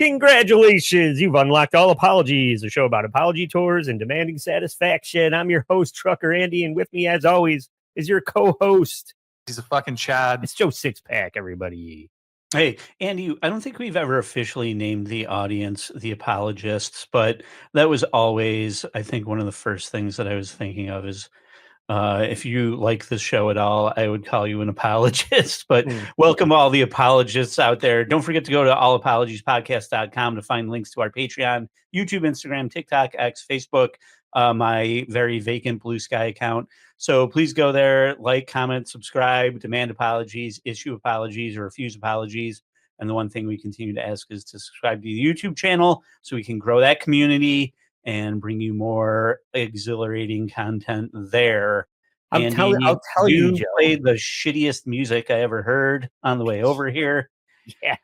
Congratulations, you've unlocked All Apologies, a show about apology tours and demanding satisfaction. I'm your host, Trucker Andy, and with me, as always, is your co-host. He's a fucking Chad. It's Joe Sixpack, everybody. Hey, Andy, I don't think we've ever officially named the audience the apologists, but that was always, I think, one of the first things that I was thinking of is if you like this show at all, I would call you an apologist. But welcome all the apologists out there. Don't forget to go to allapologiespodcast.com to find links to our Patreon, YouTube, Instagram, TikTok, X, Facebook, my very vacant Blue Sky account. So please go there, like, comment, subscribe, demand apologies, issue apologies, or refuse apologies. And the one thing we continue to ask is to subscribe to the YouTube channel so we can grow that community and bring you more exhilarating content there. I'll tell you, Joe. Played the shittiest music I ever heard on the way over here. Yeah,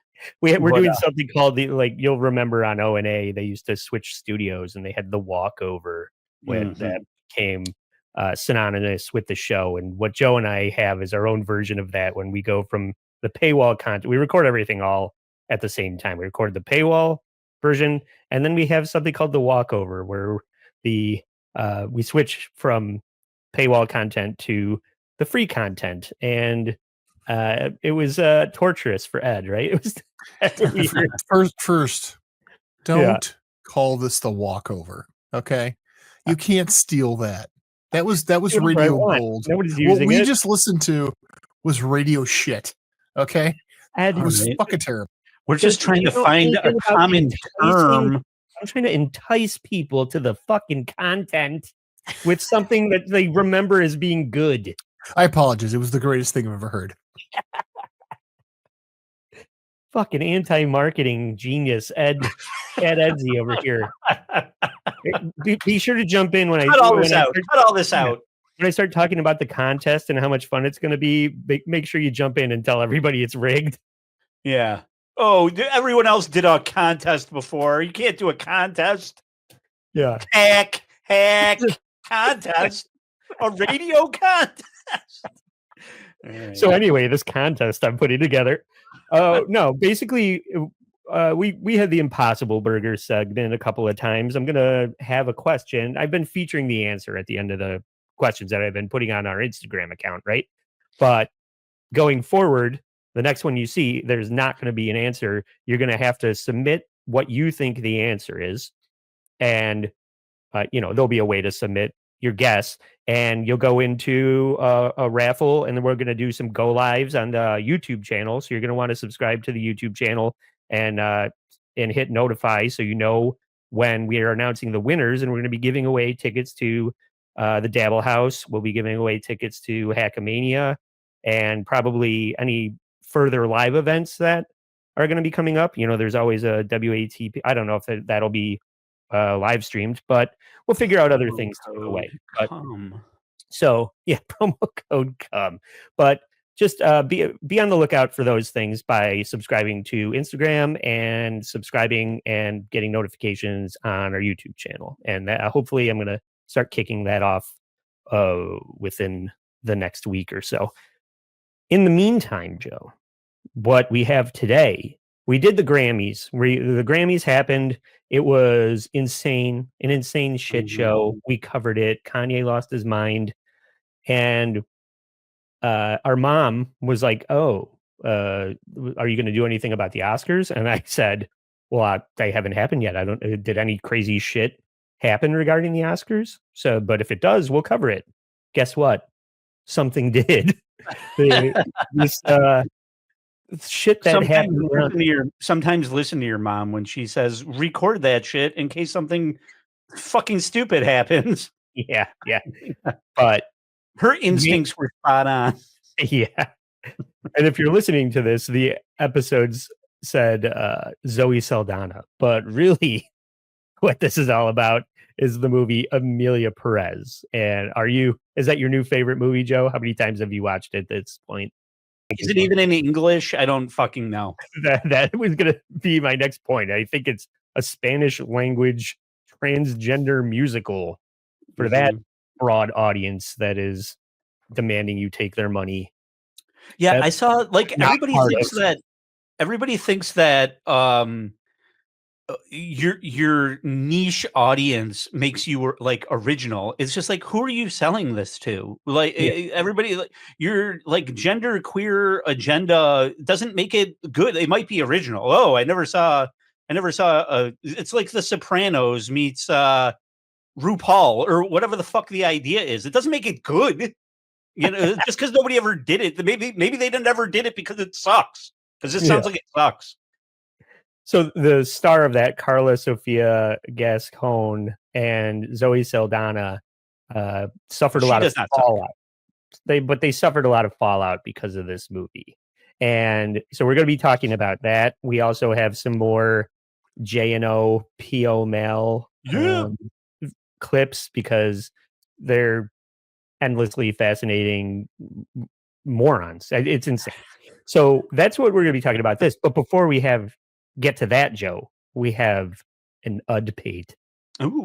we're doing something called you'll remember on O&A, they used to switch studios and they had the walkover when that became synonymous with the show. And what Joe and I have is our own version of that. When we go from the paywall content, we record everything all at the same time. We record the paywall version, and then we have something called the walkover, where we switch from paywall content to the free content, and it was torturous for Ed, right? It was first don't call this the walkover, okay? You can't steal that. That was radio gold. Nobody's using what we it. Just listened to was radio shit, okay? Ed, it was fucking terrible. We're just trying to find a common term. I'm trying to entice people to the fucking content with something that they remember as being good. I apologize. It was the greatest thing I've ever heard. Fucking anti-marketing genius, Ed Edsy over here. Be sure to jump in when Cut all this out. When I start talking about the contest and how much fun it's going to be, make sure you jump in and tell everybody it's rigged. Yeah. Oh, everyone else did a contest before. You can't do a contest. Yeah. Hack contest. A radio contest. Right. So anyway, this contest I'm putting together. No, basically, we had the Impossible Burger segment a couple of times. I'm going to have a question. I've been featuring the answer at the end of the questions that I've been putting on our Instagram account, right? But going forward, the next one you see, there's not going to be an answer. You're going to have to submit what you think the answer is. And, there'll be a way to submit your guess. And you'll go into a raffle. And then we're going to do some go lives on the YouTube channel. So you're going to want to subscribe to the YouTube channel and hit notify so you know when we are announcing the winners. And we're going to be giving away tickets to the Dabble House. We'll be giving away tickets to Hackamania and probably any further live events that are going to be coming up. There's always a WATP. I don't know if that'll be live streamed, but we'll figure out other things to give away. So yeah, promo code COME. But just be on the lookout for those things by subscribing to Instagram and subscribing and getting notifications on our YouTube channel. And hopefully I'm going to start kicking that off within the next week or so. In the meantime, Joe, what we have today, we did the Grammys. The Grammys happened. It was insane, an insane shit show. We covered it. Kanye lost his mind. And our mom was like, oh, are you going to do anything about the Oscars? And I said, well, they haven't happened yet. Did any crazy shit happen regarding the Oscars? But if it does, we'll cover it. Guess what? Something did. This shit that happened. Sometimes listen to your mom when she says, record that shit in case something fucking stupid happens. Yeah. But her instincts were spot on. Yeah. And if you're listening to this, the episodes said Zoe Saldana. But really, what this is all about is the movie Amelia Perez. And is that your new favorite movie, Joe? How many times have you watched it at this point? Is it even in English? I don't fucking know. That was going to be my next point. I think it's a Spanish language transgender musical for that broad audience that is demanding you take their money. Yeah, I saw everybody thinks that your niche audience makes you like original. It's just like, who are you selling this to? Like everybody, like your like gender queer agenda doesn't make it good. It might be original. Oh, I never saw it's like The Sopranos meets RuPaul or whatever the fuck the idea is. It doesn't make it good. Just because nobody ever did it. Maybe they never did it because it sucks. Because it sounds like it sucks. So the star of that, Carla Sofia Gascon and Zoe Saldana, suffered a lot of fallout. They suffered a lot of fallout because of this movie. And so we're going to be talking about that. We also have some more JNO P-O'Mal clips because they're endlessly fascinating morons. It's insane. So that's what we're going to be talking about this. But before we get to that, Joe, we have an UDPate. Ooh,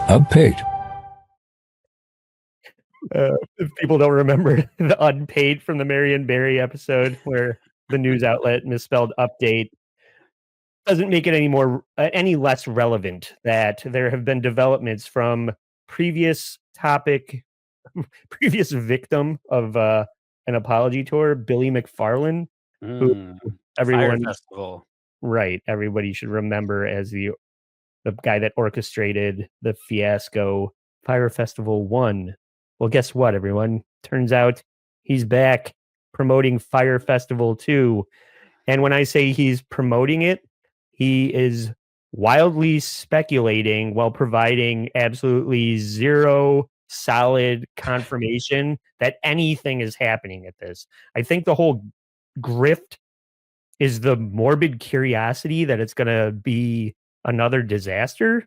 UDPate. If people don't remember the UDPate from the Marion Barry episode where the news outlet misspelled update, doesn't make it any less relevant that there have been developments from previous victim of an apology tour, Billy McFarland, who everyone Fyre Festival. Right, everybody should remember as the guy that orchestrated the fiasco Fyre Festival 1. Well, guess what, everyone? Turns out he's back promoting Fyre Festival 2. And when I say he's promoting it, he is wildly speculating while providing absolutely zero solid confirmation that anything is happening at this. I think the whole grift is the morbid curiosity that it's going to be another disaster,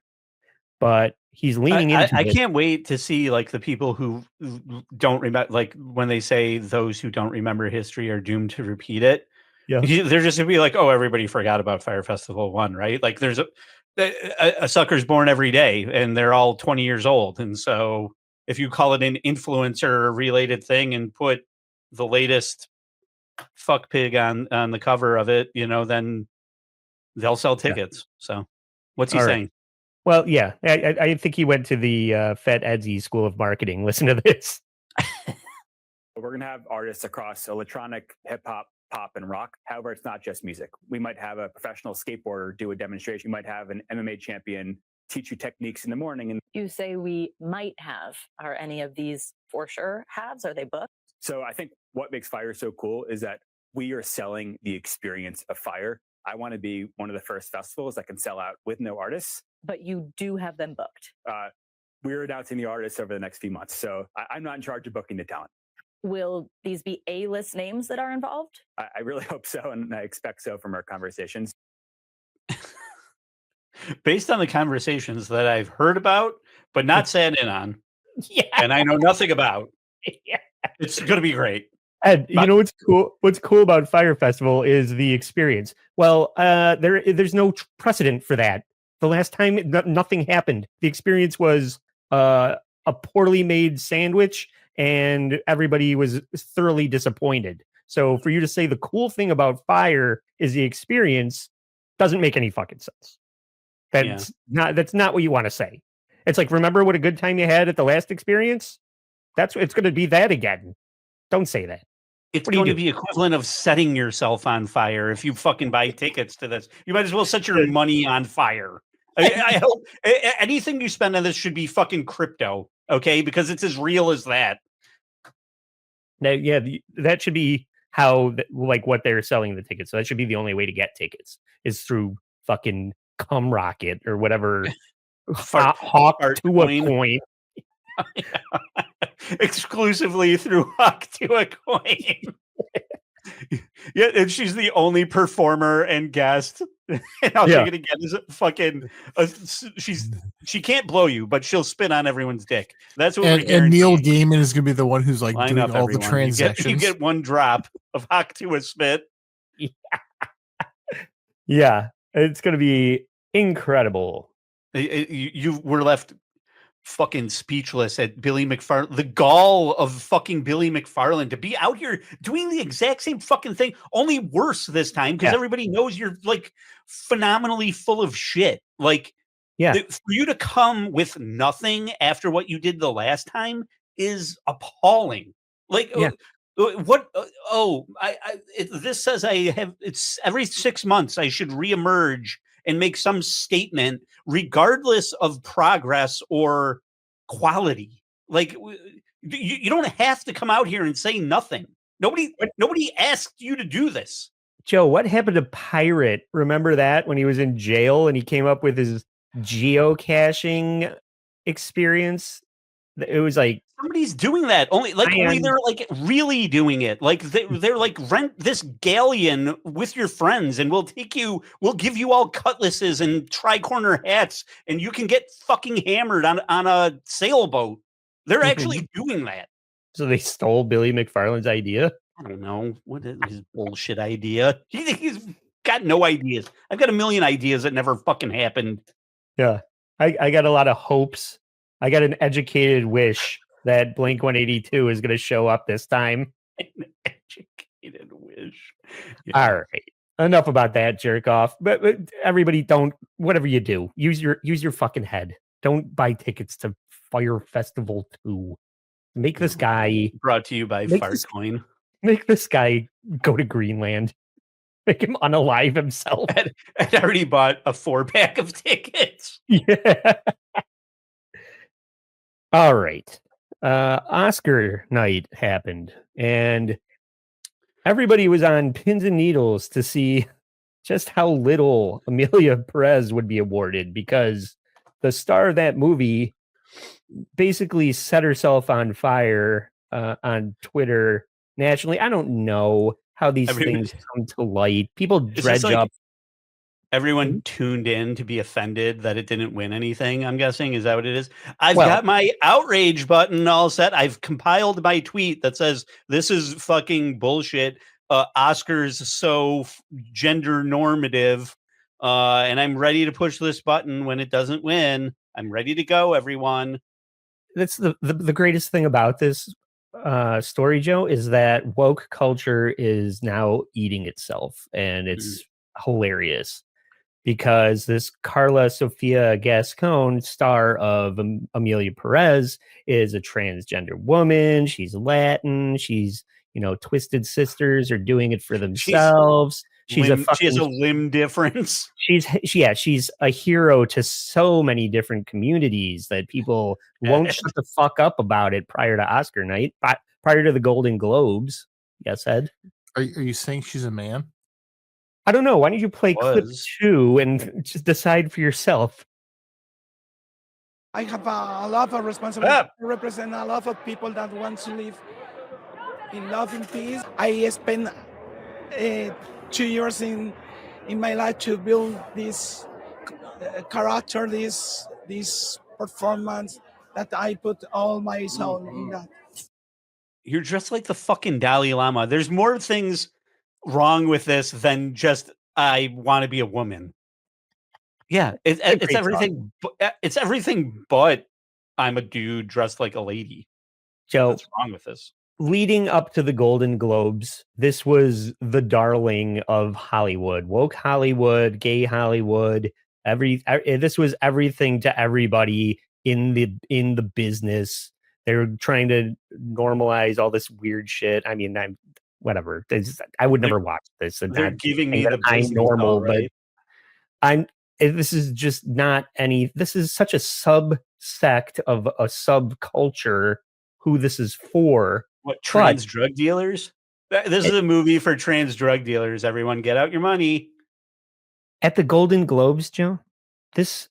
but he's leaning into I can't wait to see like the people who don't remember, like when they say those who don't remember history are doomed to repeat it. Yeah, they're just gonna be like, oh, everybody forgot about Fyre Festival 1, right? Like there's a sucker's born every day and they're all 20 years old. And so if you call it an influencer related thing and put the latest fuck pig on the cover of it, then they'll sell tickets. So what's he saying? Well, yeah, I think he went to the Fat Edsy School of Marketing. Listen to this. We're going to have artists across electronic, hip hop, pop, and rock. However, it's not just music. We might have a professional skateboarder do a demonstration. You might have an MMA champion teach you techniques in the morning. And you say we might have. Are any of these for sure haves? Are they booked? So I think what makes Fyre so cool is that we are selling the experience of Fyre. I want to be one of the first festivals that can sell out with no artists. But you do have them booked. We're announcing the artists over the next few months. So I'm not in charge of booking the talent. Will these be A-list names that are involved? I really hope so, and I expect so from our conversations. Based on the conversations that I've heard about, but not sat in on, Yeah, and I know nothing about, yeah. It's going to be great. And you know what's cool? What's cool about Fyre Festival is the experience. Well, there's no precedent for that. The last time nothing happened. The experience was a poorly made sandwich, and everybody was thoroughly disappointed. So for you to say the cool thing about Fyre is the experience doesn't make any fucking sense. That's not what you want to say. It's like, remember what a good time you had at the last experience? It's going to be that again. Don't say that. It's going to be equivalent of setting yourself on fire if you fucking buy tickets to this. You might as well set your money on fire. I hope anything you spend on this should be fucking crypto, okay? Because it's as real as that. Now, yeah, that should be how, like, what they're selling the tickets. So that should be the only way to get tickets is through fucking Cum Rocket or whatever. Hawk to a coin. Exclusively through Hawk to a coin. Yeah, and she's the only performer and guest. And all you're gonna get is a fucking. She can't blow you, but she'll spin on everyone's dick. That's what. And Neil Gaiman is gonna be the one who's like doing all everyone. the transactions. You get one drop of Hawk to a spit. Yeah, it's gonna be incredible. You were left fucking speechless at Billy McFarland. The gall of fucking Billy McFarland to be out here doing the exact same fucking thing, only worse this time because everybody knows you're like phenomenally full of shit. Like, for you to come with nothing after what you did the last time is appalling. Like, what? This says it's every 6 months I should reemerge and make some statement, regardless of progress or quality. Like, you don't have to come out here and say nothing. Nobody asked you to do this. Joe, what happened to Pirate? Remember that when he was in jail and he came up with his geocaching experience? It was like somebody's doing that. Only they're like really doing it. Like they're like, rent this galleon with your friends, and we'll give you all cutlasses and tri-corner hats, and you can get fucking hammered on a sailboat. They're actually doing that. So they stole Billy McFarland's idea? I don't know. What is his bullshit idea? He's got no ideas. I've got a million ideas that never fucking happened. Yeah. I got a lot of hopes. I got an educated wish that Blink-182 is going to show up this time. An educated wish. Yeah. All right. Enough about that, jerk off. But everybody, whatever you do, use your fucking head. Don't buy tickets to Fyre Festival 2. Make this guy... Brought to you by Firecoin. Make this guy go to Greenland. Make him unalive himself. I'd already bought a 4-pack of tickets. Yeah. All right. Oscar night happened, and everybody was on pins and needles to see just how little Amelia Perez would be awarded, because the star of that movie basically set herself on fire on Twitter nationally. I don't know how these things come to light. People dredge up. Everyone tuned in to be offended that it didn't win anything, I'm guessing. Is that what it is? I've got my outrage button all set. I've compiled my tweet that says, this is fucking bullshit. Oscars so gender normative. And I'm ready to push this button when it doesn't win. I'm ready to go, everyone. That's the greatest thing about this story, Joe, is that woke culture is now eating itself, and it's hilarious. Because this Carla Sofia Gascon, star of Amelia Perez, is a transgender woman. She's Latin. She's, Twisted Sisters are doing it for themselves. She has a limb difference. She's a hero to so many different communities that people won't shut the fuck up about it prior to Oscar night, prior to the Golden Globes. Yes, Ed? Are you saying she's a man? I don't know. Why don't you play clip 2 and just decide for yourself? I have a lot of responsibility to represent a lot of people that want to live in love and peace. I spent 2 years in my life to build this character, this performance that I put all my soul in that. You're dressed like the fucking Dalai Lama. There's more things wrong with this than just I want to be a woman. Yeah, it's everything. It's everything but I'm a dude dressed like a lady. Joe, what's wrong with this? Leading up to the Golden Globes, this was the darling of Hollywood, woke Hollywood, gay Hollywood. This was everything to everybody in the business. They were trying to normalize all this weird shit. I mean, whatever. I would never watch this. And they're giving me the I'm normal, right? But this is just not any. This is such a subsect of a subculture. Who this is for? What, trans drug dealers? This is a movie for trans drug dealers. Everyone, get out your money. At the Golden Globes, Joe, this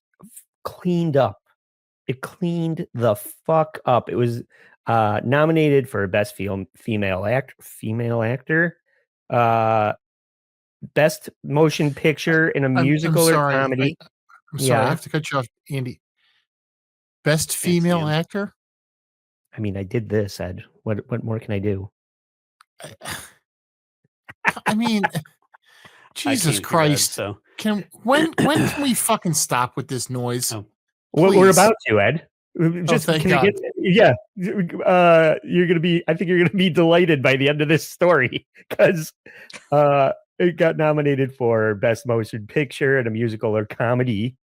cleaned up. It cleaned the fuck up. It was nominated for Best Female Actor, Best Motion Picture in a Musical or Comedy. I'm sorry, I have to cut you off, Andy. Best Female Actor? I mean, I did this, Ed. What more can I do? I mean, Jesus Christ! When can we fucking stop with this noise? Well, we're about to, Ed. Just thank can I God. you're gonna be. I think you're gonna be delighted by the end of this story because it got nominated for Best Motion Picture and a musical or comedy.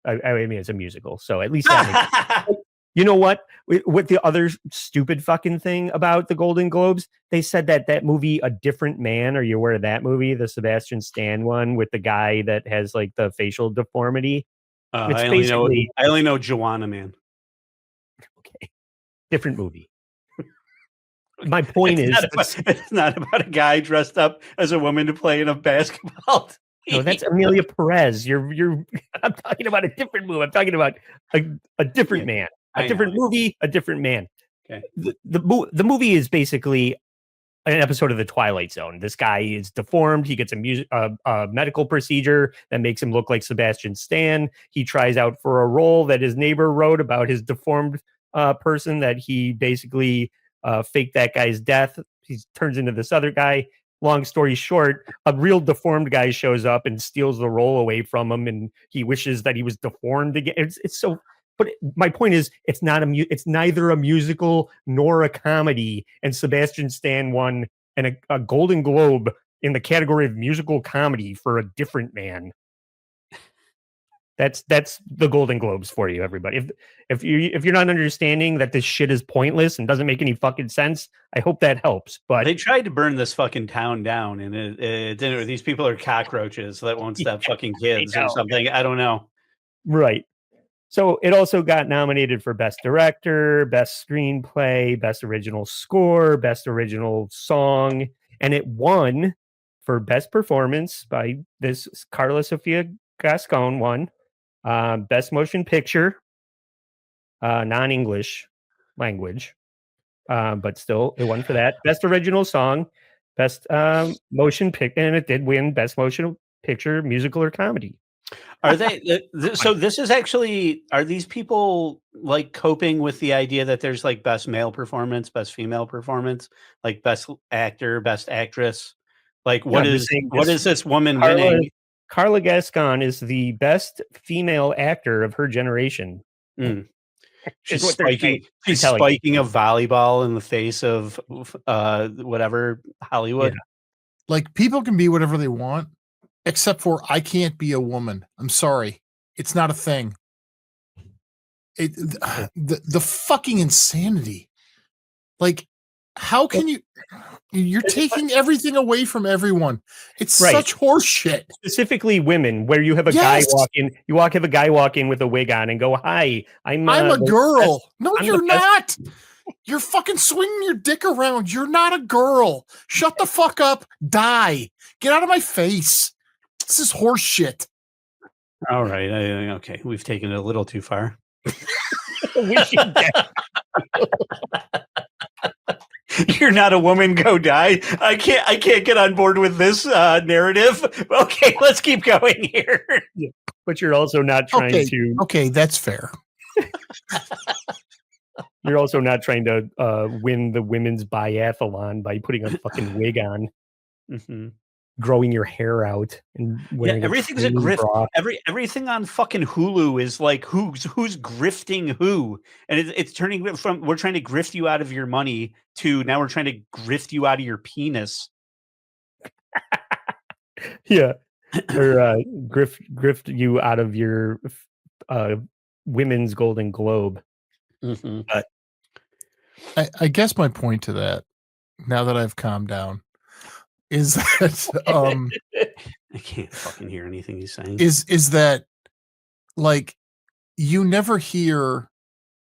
I mean, it's a musical, so at least that makes. You know what? What the other stupid fucking thing about the Golden Globes? They said that movie, A Different Man. Are you aware of that movie, the Sebastian Stan one with the guy that has like the facial deformity? It's I basically only know Joanna Man. okay. Different movie. My point is, it's not about a guy dressed up as a woman to play in a basketball. no, that's Amelia Perez. I'm talking about a different movie. I'm talking about a different man, a different movie, a different man. Okay. The movie is basically an episode of The Twilight Zone. This guy is deformed. He gets a medical procedure that makes him look like Sebastian Stan. He tries out for a role that his neighbor wrote about his deformed person that he basically faked that guy's death. He turns into this other guy. Long story short, a real deformed guy shows up and steals the role away from him, and he wishes that he was deformed again. It's so. But my point is, it's neither a musical nor a comedy. And Sebastian Stan won a Golden Globe in the category of musical comedy for A Different Man. That's the Golden Globes for you, everybody. If you're not understanding that this shit is pointless and doesn't make any fucking sense, I hope that helps. But they tried to burn this fucking town down, and it didn't. These people are cockroaches that won't stop fucking kids or something. I don't know. Right. So it also got nominated for Best Director, Best Screenplay, Best Original Score, Best Original Song, and it won for Best Performance by this Carla Sofia Gascon won. Best Motion Picture, non-English language, but still it won for that. Best Original Song, Best Motion Picture, and it did win Best Motion Picture, Musical or Comedy. Are they so this is actually, are these people like coping with the idea that there's like best male performance, best female performance, like best actor, best actress? Like what is this woman winning? Carla Gascon is the best female actor of her generation. She's spiking a volleyball in the face of whatever Hollywood. Yeah. Like people can be whatever they want. Except for I can't be a woman. I'm sorry. It's not a thing. The fucking insanity. Like, how can you're taking everything away from everyone. It's such horseshit. Specifically women, where you have a guy walk in, have a guy walk in with a wig on and go, "Hi, I'm a girl." No, you're not. You're fucking swinging your dick around. You're not a girl. Shut the fuck up. Die. Get out of my face. This is horse shit. All right. Okay. We've taken it a little too far. You're not a woman, go die. I can't get on board with this narrative. Okay, let's keep going here. Yeah. But you're also not trying to. Okay, that's fair. You're also not trying to win the women's biathlon by putting a fucking wig on. Mm-hmm. Growing your hair out and everything's a grift. Everything on fucking Hulu is like who's grifting who, and it's turning from we're trying to grift you out of your money to now we're trying to grift you out of your penis. Yeah, or grift you out of your women's Golden Globe. Mm-hmm. But I guess my point to that, now that I've calmed down, is that I can't fucking hear anything he's saying. Is that like you never hear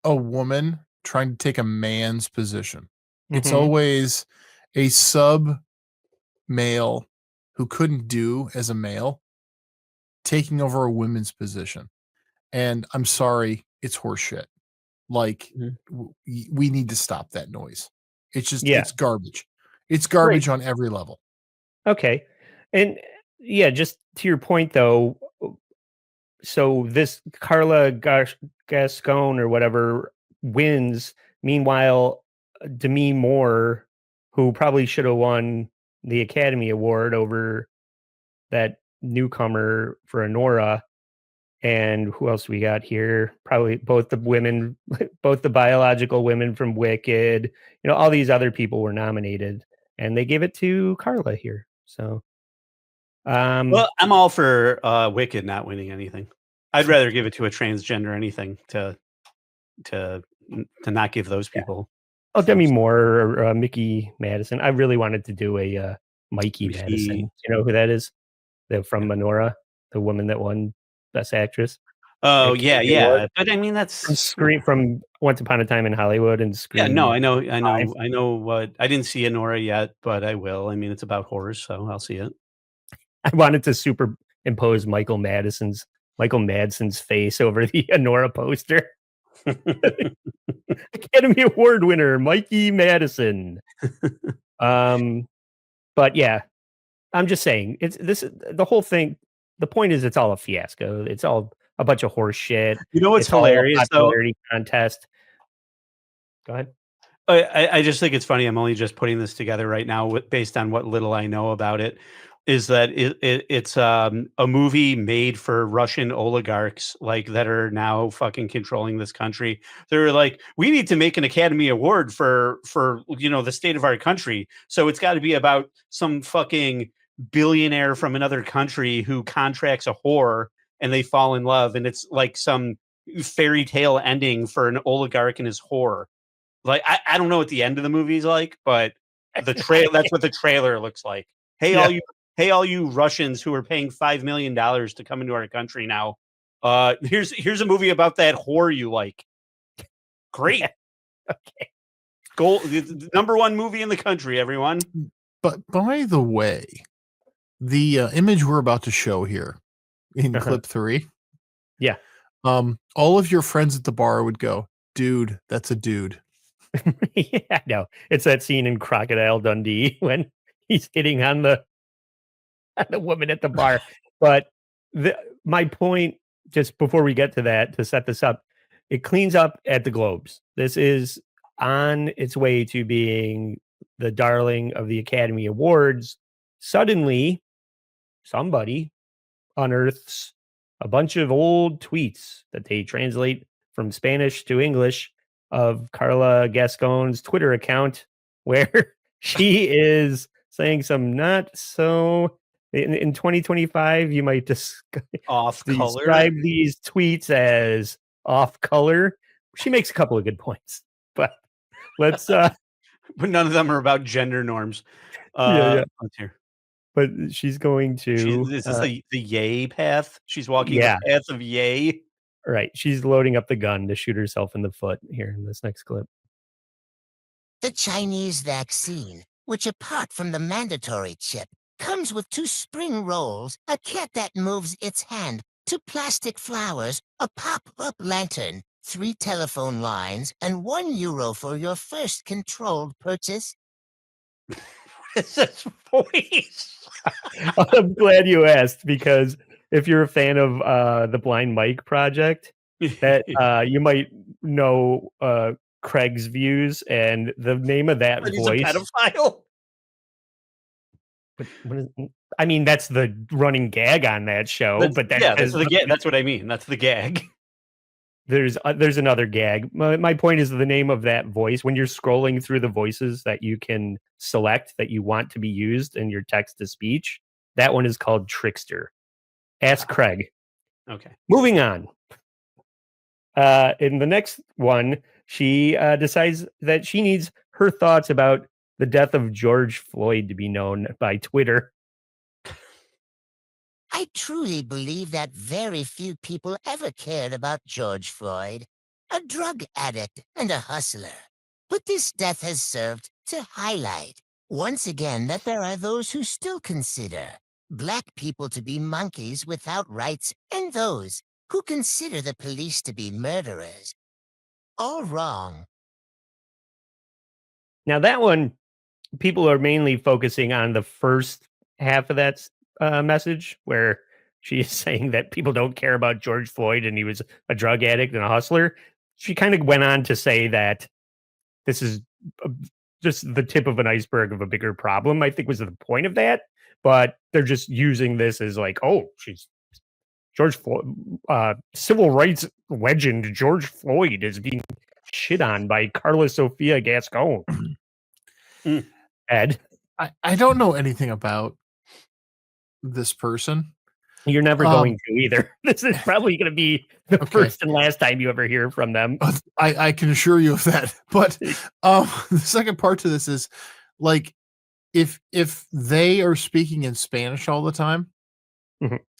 a woman trying to take a man's position. Mm-hmm. It's always a sub male who couldn't do as a male taking over a women's position. And I'm sorry, it's horseshit. Like we need to stop that noise. It's just it's garbage. It's garbage on every level. Okay. And just to your point though, so this Carla Gascon or whatever wins. Meanwhile, Demi Moore, who probably should have won the Academy Award over that newcomer for Anora, And who else we got here? Probably both the women, both the biological women from Wicked. All these other people were nominated, and they gave it to Carla here. So, well, I'm all for Wicked not winning anything. I'd rather give it to a transgender anything to not give those people. Oh, Demi Moore or Mickey Madison. I really wanted to do a Mikey Madison. You know who that is? From Menorah, the woman that won Best Actress. Oh yeah. But I mean, that's from Once Upon a Time in Hollywood and Scream. Yeah, no, I know what. I didn't see Anora yet, but I will. I mean, it's about horrors, so I'll see it. I wanted to superimpose Michael Madsen's face over the Anora poster. Academy Award winner Mikey Madison. But yeah, I'm just saying the whole thing. The point is, it's all a fiasco. It's all a bunch of horse shit. You know what's hilarious? Popularity contest. Go ahead. I just think it's funny. I'm only just putting this together right now based on what little I know about it. Is that it's a movie made for Russian oligarchs that are now fucking controlling this country. They're like, we need to make an Academy Award for the state of our country. So it's got to be about some fucking billionaire from another country who contracts a whore and they fall in love, and it's like some fairy tale ending for an oligarch and his whore. Like I don't know what the end of the movie's like, but that's what the trailer looks like. Hey, all you Russians who are paying $5 million to come into our country now. Here's a movie about that whore you like. Great. Okay. The number one movie in the country, everyone. But by the way, the image we're about to show here in clip 3. Yeah. All of your friends at the bar would go, dude, that's a dude. Yeah, no. It's that scene in Crocodile Dundee when he's hitting on the woman at the bar. But my point, just before we get to that, to set this up, it cleans up at the Globes. This is on its way to being the darling of the Academy Awards. Suddenly, somebody unearths a bunch of old tweets that they translate from Spanish to English of Carla Gascon's Twitter account, where she is saying some not so... In 2025, you might describe these tweets as off color. She makes a couple of good points, but let's. But none of them are about gender norms. Yeah. Let's hear. But she's going to. Is this the yay path? She's walking the path of yay. Right. She's loading up the gun to shoot herself in the foot here in this next clip. The Chinese vaccine, which apart from the mandatory chip, comes with 2 spring rolls, a cat that moves its hand, 2 plastic flowers, a pop-up lantern, 3 telephone lines, and €1 for your first controlled purchase. What's this voice? I'm glad you asked, because if you're a fan of the Blind Mike Project, that you might know Craig's views, and the name of that voice. He's a pedophile. But I mean, that's the running gag on that show. That's the gag. That's what I mean. That's the gag. There's another gag. My point is the name of that voice. When you're scrolling through the voices that you can select that you want to be used in your text to speech, that one is called Trickster. Ask Craig. Okay. Moving on. In the next one, she decides that she needs her thoughts about the death of George Floyd to be known by Twitter. I truly believe that very few people ever cared about George Floyd, a drug addict and a hustler. But this death has served to highlight, once again, that there are those who still consider Black people to be monkeys without rights, and those who consider the police to be murderers. All wrong. Now that one, people are mainly focusing on the first half of that message, where she is saying that people don't care about George Floyd and he was a drug addict and a hustler. She kind of went on to say that this is just the tip of an iceberg of a bigger problem, I think was the point of that. But they're just using this as like, oh, civil rights legend George Floyd is being shit on by Carla Sofia Gascon. Ed, I don't know anything about this person. you're never going to either. This is probably going to be the first and last time you ever hear from them. I can assure you of that. But the second part to this is, like, if they are speaking in Spanish all the time,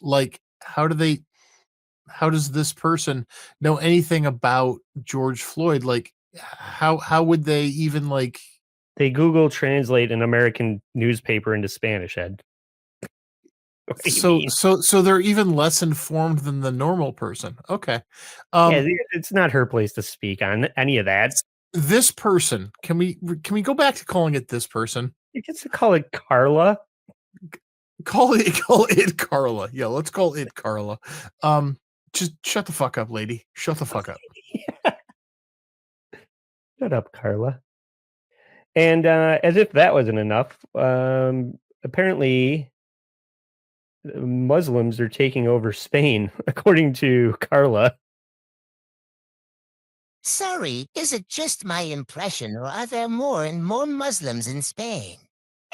like, how does this person know anything about George Floyd? Like, how would they even, like? They Google translate an American newspaper into Spanish, Ed. So they're even less informed than the normal person. Okay. Yeah, it's not her place to speak on any of that. This person, can we go back to calling it this person? You can call it Carla. Call it Carla. Yeah, let's call it Carla. Just shut the fuck up, lady. Shut the fuck up. Shut up, Carla. And as if that wasn't enough, apparently Muslims are taking over Spain, according to Carla. Sorry, is it just my impression, or are there more and more Muslims in Spain?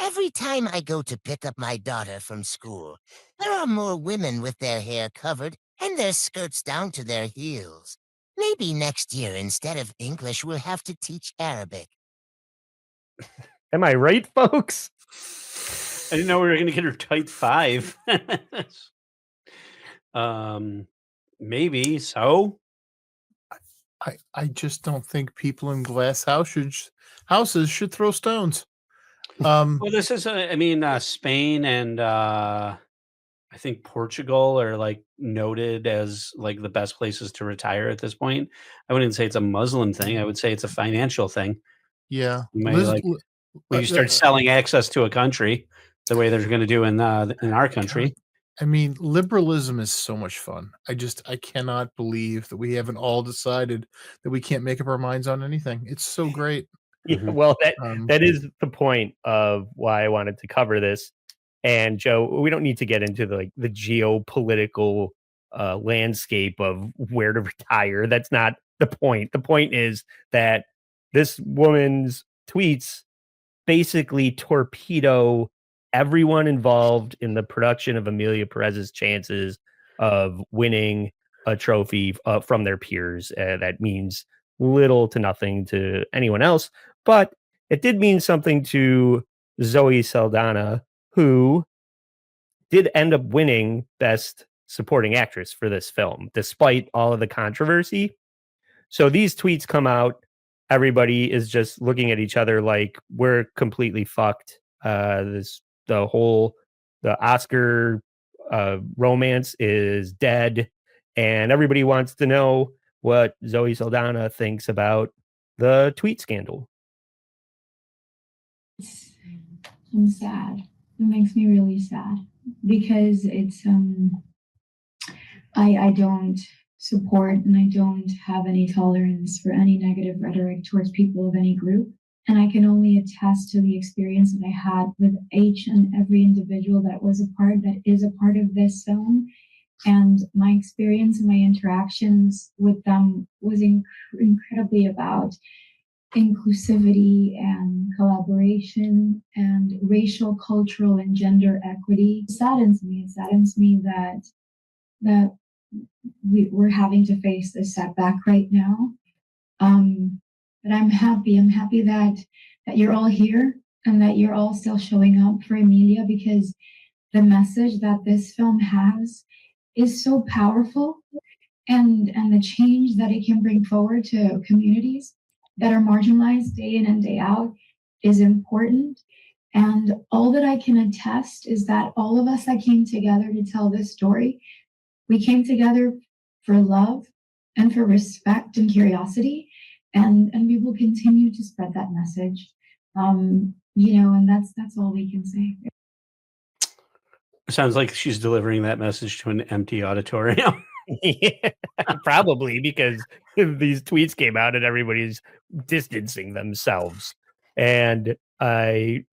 Every time I go to pick up my daughter from school, there are more women with their hair covered and their skirts down to their heels. Maybe next year, instead of English, we'll have to teach Arabic. Am I right, folks? I didn't know we were going to get her tight 5. Maybe so. I just don't think people in glass houses should throw stones. Well, this is Spain and I think Portugal are like noted as like the best places to retire at this point. I wouldn't say it's a Muslim thing. I would say it's a financial thing. Yeah. When you start selling access to a country the way they're going to do in our country. I mean, liberalism is so much fun. I cannot believe that we haven't all decided that we can't make up our minds on anything. It's so great. Yeah, well, that is the point of why I wanted to cover this. And Joe, we don't need to get into the geopolitical landscape of where to retire. That's not the point. The point is that this woman's tweets basically torpedo everyone involved in the production of Amelia Perez's chances of winning a trophy from their peers. That means little to nothing to anyone else, but it did mean something to Zoe Saldana, who did end up winning Best Supporting Actress for this film, despite all of the controversy. So these tweets come out. Everybody is just looking at each other like we're completely fucked. The Oscar romance is dead, and everybody wants to know what Zoe Saldana thinks about the tweet scandal. I'm sad. It makes me really sad because it's I don't support and I don't have any tolerance for any negative rhetoric towards people of any group. And I can only attest to the experience that I had with each and every individual that is a part of this film. And my experience and my interactions with them was incredibly about inclusivity and collaboration and racial, cultural, and gender equity. It saddens me that we're having to face this setback right now. But I'm happy that you're all here and that you're all still showing up for Amelia, because the message that this film has is so powerful, and the change that it can bring forward to communities that are marginalized day in and day out is important. And all that I can attest is that all of us that came together to tell this story, we came together for love and for respect and curiosity. And we will continue to spread that message, and that's all we can say. Sounds like she's delivering that message to an empty auditorium. Yeah, probably, because these tweets came out and everybody's distancing themselves. And that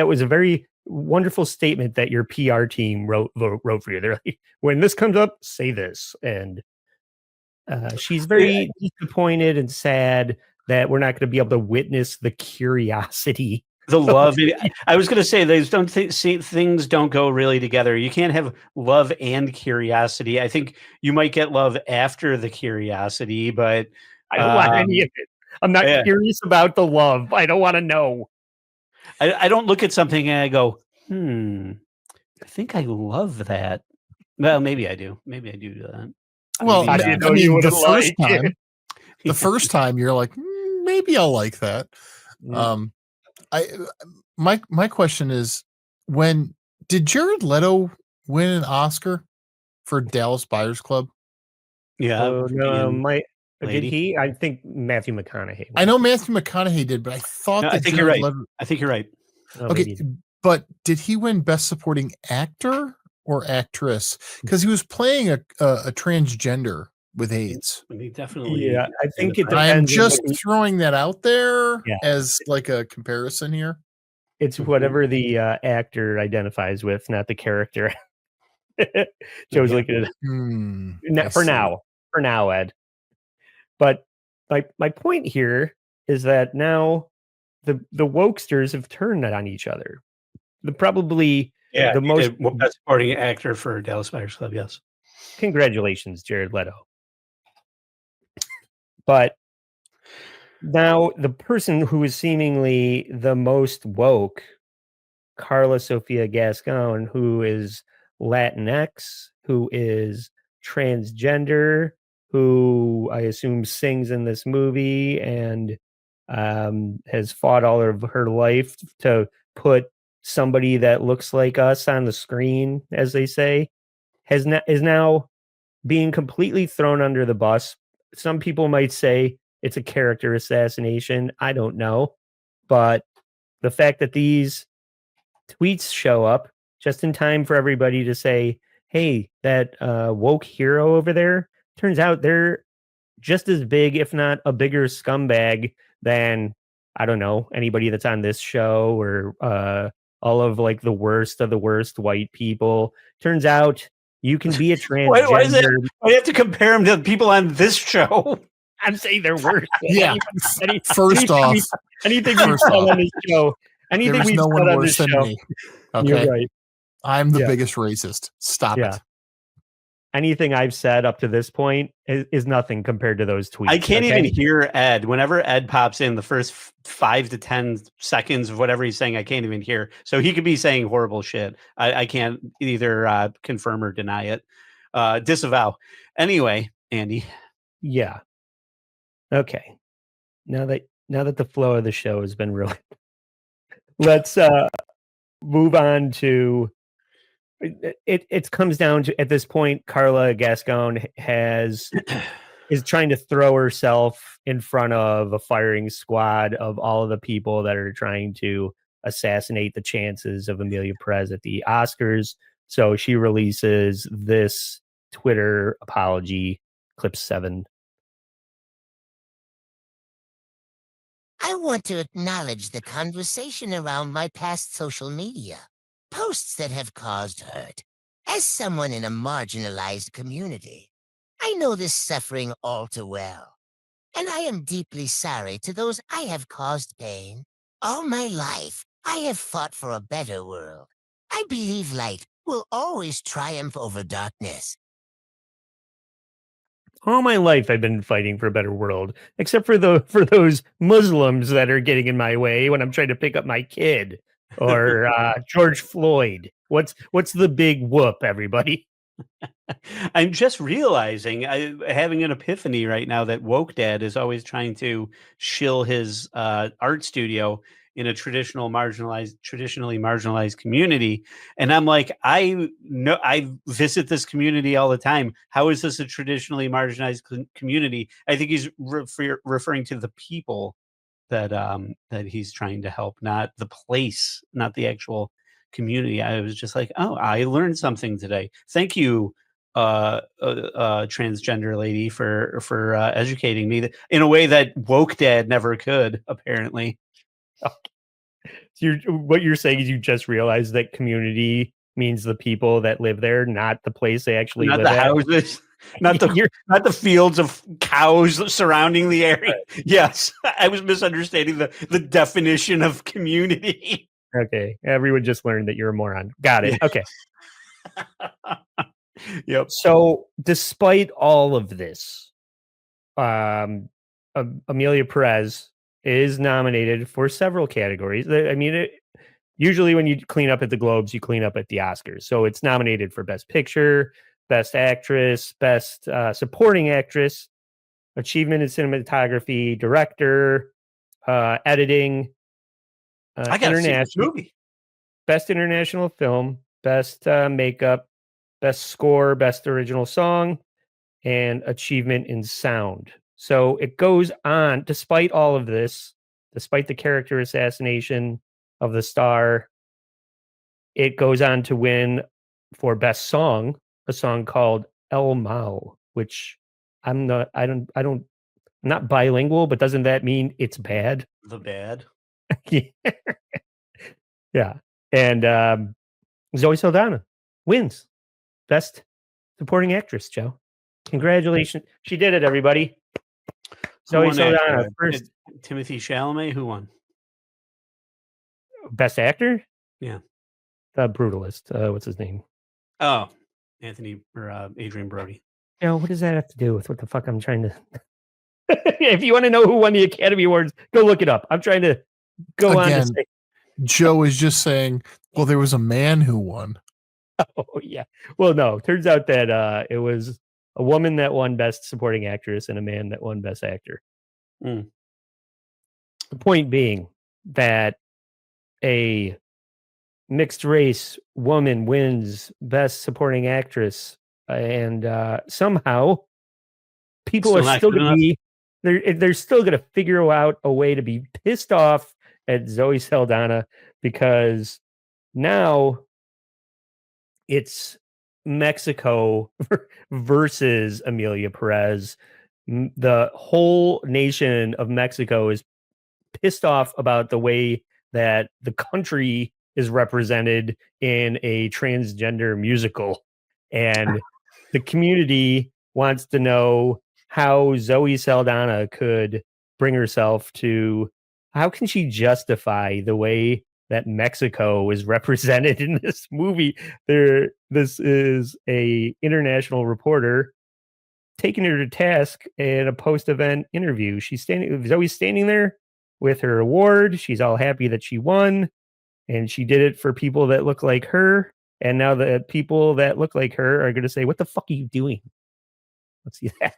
was a very wonderful statement that your PR team wrote for you. They're like, when this comes up, say this. And she's very disappointed and sad that we're not going to be able to witness the curiosity. The love. I was going to say, those don't things don't go really together. You can't have love and curiosity. I think you might get love after the curiosity, but I don't want any of it. I'm not curious about the love. I don't want to know. I don't look at something and I go, I think I love that. Well, maybe I do. Maybe I do that. Well, I mean, the first time you're like, maybe I'll like that. My question is, when did Jared Leto win an Oscar for Dallas Buyers Club? Yeah, did he? I think Matthew McConaughey. I know Matthew McConaughey did, but I thought I think you're right. I think you're right. Okay, but did he win Best Supporting Actor or Actress? Because he was playing a transgender with AIDS. He definitely. Yeah, I think it depends. I'm just throwing that out there as like a comparison here. It's whatever the actor identifies with, not the character. Joe's looking at it. For now, Ed. But my point here is that now the wokesters have turned on each other. The most best supporting actor for Dallas Buyers Club. Yes, congratulations, Jared Leto. But now the person who is seemingly the most woke, Carla Sofia Gascon, who is Latinx, who is transgender, who I assume sings in this movie and has fought all of her life to put somebody that looks like us on the screen, as they say, is now being completely thrown under the bus. Some people might say it's a character assassination. I don't know. But the fact that these tweets show up just in time for everybody to say, hey, that woke hero over there, turns out they're just as big, if not a bigger scumbag than, I don't know, anybody that's on this show or all of like the worst of the worst white people. Turns out you can be a transgender. Why is it? I have to compare them to the people on this show. I'm saying they're worse. Yeah. First off, anything we said on this show, anything we no said one on worse this than show, me. Okay, you're right. I'm the biggest racist. Stop it. Anything I've said up to this point is nothing compared to those tweets. I can't even hear Ed. Whenever Ed pops in, the first 5 to 10 seconds of whatever he's saying, I can't even hear. So he could be saying horrible shit. I can't either confirm or deny it. Disavow. Anyway, Andy. Yeah. Okay. Now that the flow of the show has been really, let's move on to. It comes down to, at this point, Carla Gascon is trying to throw herself in front of a firing squad of all of the people that are trying to assassinate the chances of Amelia Perez at the Oscars. So she releases this Twitter apology, clip 7. I want to acknowledge the conversation around my past social media. Posts that have caused hurt. As someone in a marginalized community, I know this suffering all too well. And I am deeply sorry to those I have caused pain. All my life, I have fought for a better world. I believe light will always triumph over darkness. All my life, I've been fighting for a better world, except for those Muslims that are getting in my way when I'm trying to pick up my kid. Or George Floyd. What's the big whoop, everybody? I'm just realizing, having an epiphany right now, that Woke Dad is always trying to shill his art studio in a traditionally marginalized community. And I'm like, I visit this community all the time. How is this a traditionally marginalized community? I think he's referring to the people that he's trying to help, not the place, not the actual community. I was just like, oh, I learned something today. Thank you, transgender lady, for educating me in a way that Woke Dad never could, apparently. So what you're saying is you just realized that community means the people that live there, not the place they actually Not live the at. houses, not the fields of cows surrounding the area. Right. Yes, I was misunderstanding the definition of community. Okay, everyone just learned that you're a moron. Got it. Yeah. Okay. Yep. So, despite all of this, Amelia Perez is nominated for several categories. I mean, usually when you clean up at the Globes, you clean up at the Oscars. So it's nominated for Best Picture, Best Actress, Best Supporting Actress, Achievement in Cinematography, Director, Editing, I got International movie, Best International Film, Best Makeup, Best Score, Best Original Song, and Achievement in Sound. So it goes on, despite all of this, despite the character assassination of the star, it goes on to win for Best Song, a song called El Mal, which I'm not bilingual, but doesn't that mean it's bad? The bad. Yeah. And Zoe Saldana wins Best Supporting Actress, Joe. Congratulations. She did it, everybody. Zoe Saldana first. Timothy Chalamet, who won? Best Actor? Yeah. The Brutalist. What's his name? Oh, Adrian Brody. What does that have to do with what the fuck I'm trying to... If you want to know who won the Academy Awards, go look it up. I'm trying to go on to say... Joe is just saying, well, there was a man who won. Oh, yeah. Well, no. Turns out that it was a woman that won Best Supporting Actress and a man that won Best Actor. Mm. The point being that a mixed race woman wins Best Supporting Actress, and somehow people are still going to be they're still going to figure out a way to be pissed off at Zoe Saldana, because now it's Mexico versus Amelia Perez. The whole nation of Mexico is pissed off about the way that the country is represented in a transgender musical. And the community wants to know how Zoe Saldana could bring herself to, how can she justify the way that Mexico is represented in this movie? This is a international reporter taking her to task in a post-event interview. Zoe's standing there with her award. She's all happy that she won, and she did it for people that look like her. And now the people that look like her are going to say, "What the fuck are you doing?" Let's see that.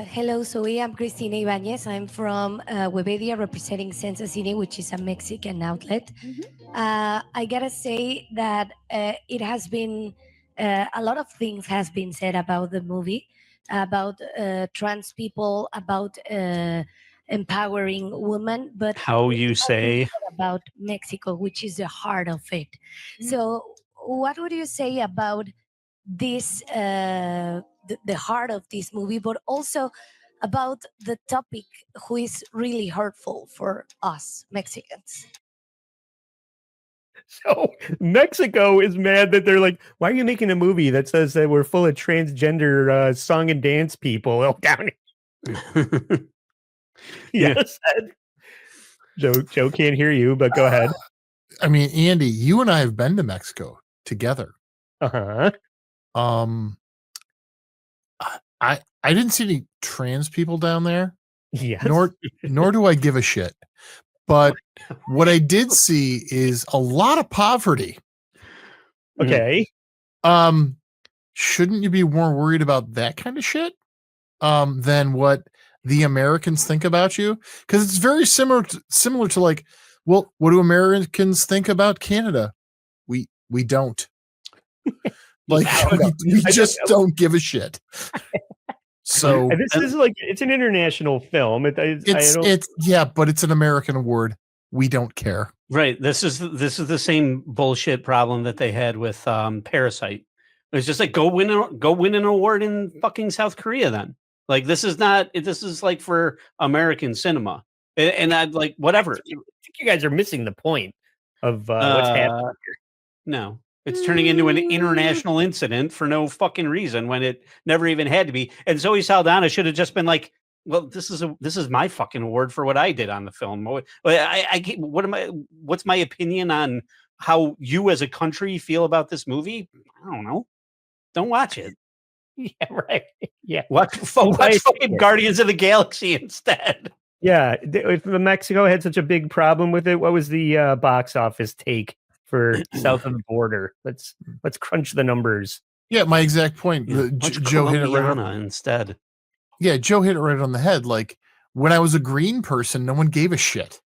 Hello, Zoe. I'm Cristina Ibanez. I'm from Webedia, representing Sensa Cine, which is a Mexican outlet. I gotta say that it has been a lot of things has been said about the movie, about trans people, about empowering women, but how you say about Mexico, which is the heart of it. So, what would you say about this? The heart of this movie, but also about the topic, who is really hurtful for us Mexicans. So Mexico is mad that they're like, why are you making a movie that says that we're full of transgender song and dance people? El County. Yes. Joe can't hear you, but go ahead. I mean, Andy, you and I have been to Mexico together. Uh-huh. I didn't see any trans people down there. Yes. Nor do I give a shit. But what I did see is a lot of poverty. Okay. Shouldn't you be more worried about that kind of shit than what the Americans think about you? Because it's very similar to like, well, what do Americans think about Canada? We don't. Like, we just don't give a shit. So this is like, it's an international film. It's yeah, but it's an American award. We don't care. Right. This is the same bullshit problem that they had with Parasite. It's just like, go win an award in fucking South Korea then. Like, this is like for American cinema. And I'd like whatever. I think you guys are missing the point of what's happening here. No, it's turning into an international incident for no fucking reason when it never even had to be. And Zoe Saldana should have just been like, "Well, this is my fucking award for what I did on the film." What's my opinion on how you as a country feel about this movie? I don't know. Don't watch it. Yeah, right. Yeah, Watch fucking Guardians of the Galaxy instead. Yeah, if Mexico had such a big problem with it, what was the box office take for south of the border? Let's crunch the numbers. Yeah, my exact point. Joe hit it right instead. Yeah, Joe hit it right on the head. Like when I was a green person, no one gave a shit.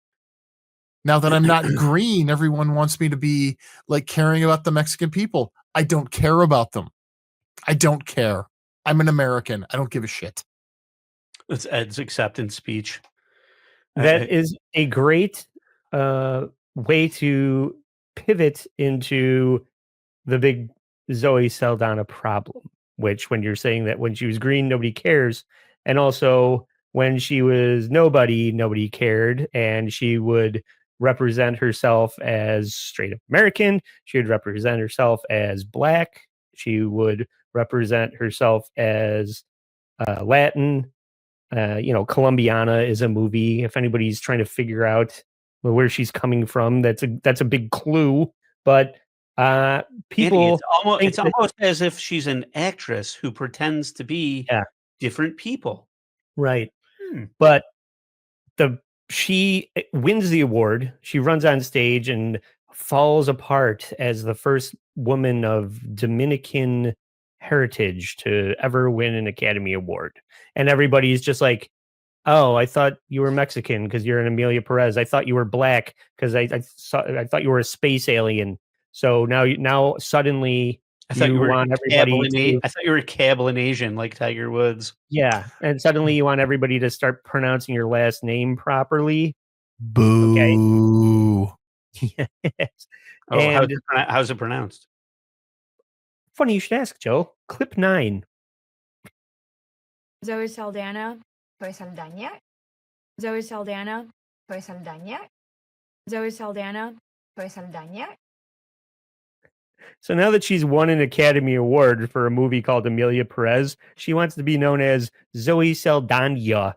Now that I'm not green, everyone wants me to be like caring about the Mexican people. I don't care about them. I don't care. I'm an American. I don't give a shit. That's Ed's acceptance speech. That is a great way to pivot into the big Zoe Saldana problem, which when you're saying that when she was green, nobody cares. And also when she was nobody cared. And she would represent herself as straight up American. She would represent herself as Black. She would represent herself as Latin. Colombiana is a movie. If anybody's trying to figure out where she's coming from, that's a big clue. But people, Andy, it's almost as if she's an actress who pretends to be different people, right? But she wins the award. She runs on stage and falls apart as the first woman of Dominican heritage to ever win an Academy Award. And everybody's just like, "Oh, I thought you were Mexican because you're an Amelia Perez. I thought you were Black because I thought you were a space alien. So now suddenly I thought you were want everybody. I thought you were Cabelin Asian like Tiger Woods. Yeah, and suddenly you want everybody to start pronouncing your last name properly. Boo. Okay. Yes. Oh, how's it pronounced? Funny you should ask, Joe. Clip 9. Zoe Saldana, Zoe Saldana, Zoe Saldana, Zoe Saldana, Zoe Saldana, Zoe Saldana. So now that she's won an Academy Award for a movie called Amelia Perez, she wants to be known as Zoe Saldana.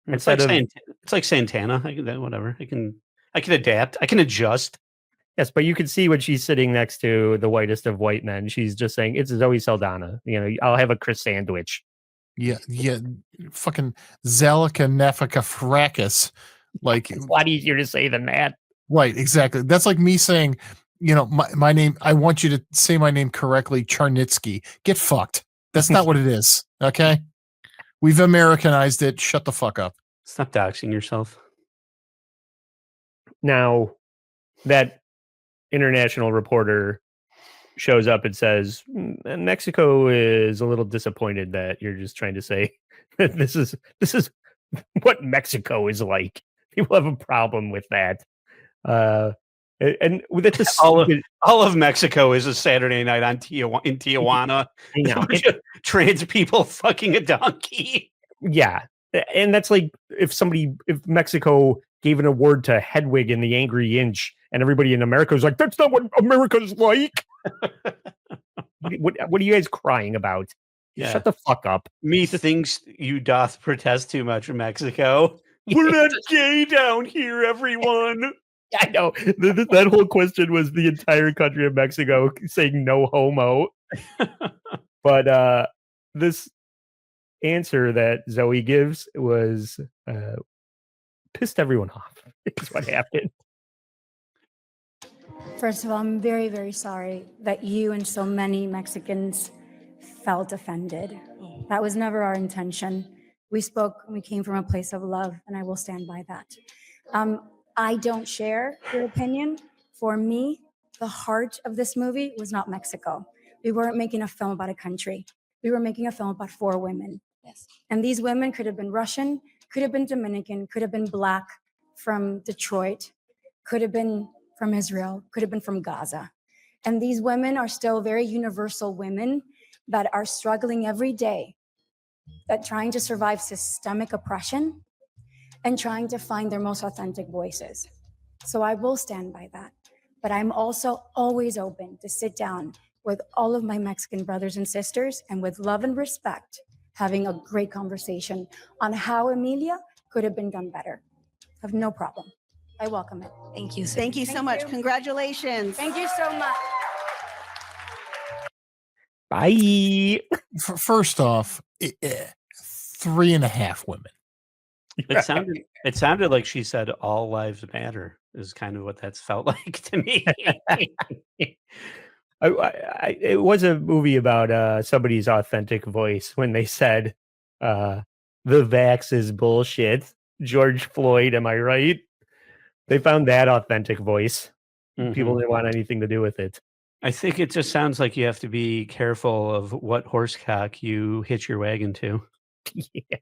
It's like Santana. Whatever. I can adapt. I can adjust. Yes, but you can see when she's sitting next to the whitest of white men, she's just saying, "It's Zoe Saldana. I'll have a Chris sandwich." Yeah. Fucking Zalika Nafika Fracas. Like, it's a lot easier to say than that. Right, exactly. That's like me saying, my name, I want you to say my name correctly, Charnitsky. Get fucked. That's not what it is, okay? We've Americanized it. Shut the fuck up. Stop doxing yourself. Now, that international reporter shows up and says, Mexico is a little disappointed that you're just trying to say that this is what Mexico is like. People have a problem with that. And with it, all of Mexico is a Saturday night in Tijuana. I know. Trans people fucking a donkey. Yeah. And that's like if Mexico gave an award to Hedwig in The Angry Inch and everybody in America was like, that's not what America's like. What are you guys crying about? Yeah. Shut the fuck up. Methinks you doth protest too much in Mexico. We're not gay down here, everyone. I know. That whole question was the entire country of Mexico saying no homo. But this answer that Zoe gives was pissed everyone off. Is what happened. First of all, I'm very, very sorry that you and so many Mexicans felt offended. That was never our intention. We spoke, we came from a place of love, and I will stand by that. I don't share your opinion. For me, the heart of this movie was not Mexico. We weren't making a film about a country. We were making a film about 4 women. Yes. And these women could have been Russian, could have been Dominican, could have been Black from Detroit, could have been from Israel, could have been from Gaza. And these women are still very universal women that are struggling every day, that trying to survive systemic oppression and trying to find their most authentic voices. So I will stand by that. But I'm also always open to sit down with all of my Mexican brothers and sisters and with love and respect, having a great conversation on how Emilia could have been done better. I have no problem. I welcome it. Thank you. Thank you so much. Congratulations. Thank you so much. Bye. First off, 3.5 women. It sounded like she said all lives matter is kind of what that's felt like to me. It was a movie about somebody's authentic voice when they said the vax is bullshit. George Floyd, am I right? They found that authentic voice. People didn't want anything to do with it. I think it just sounds like you have to be careful of what horsecock you hitch your wagon to. Yeah.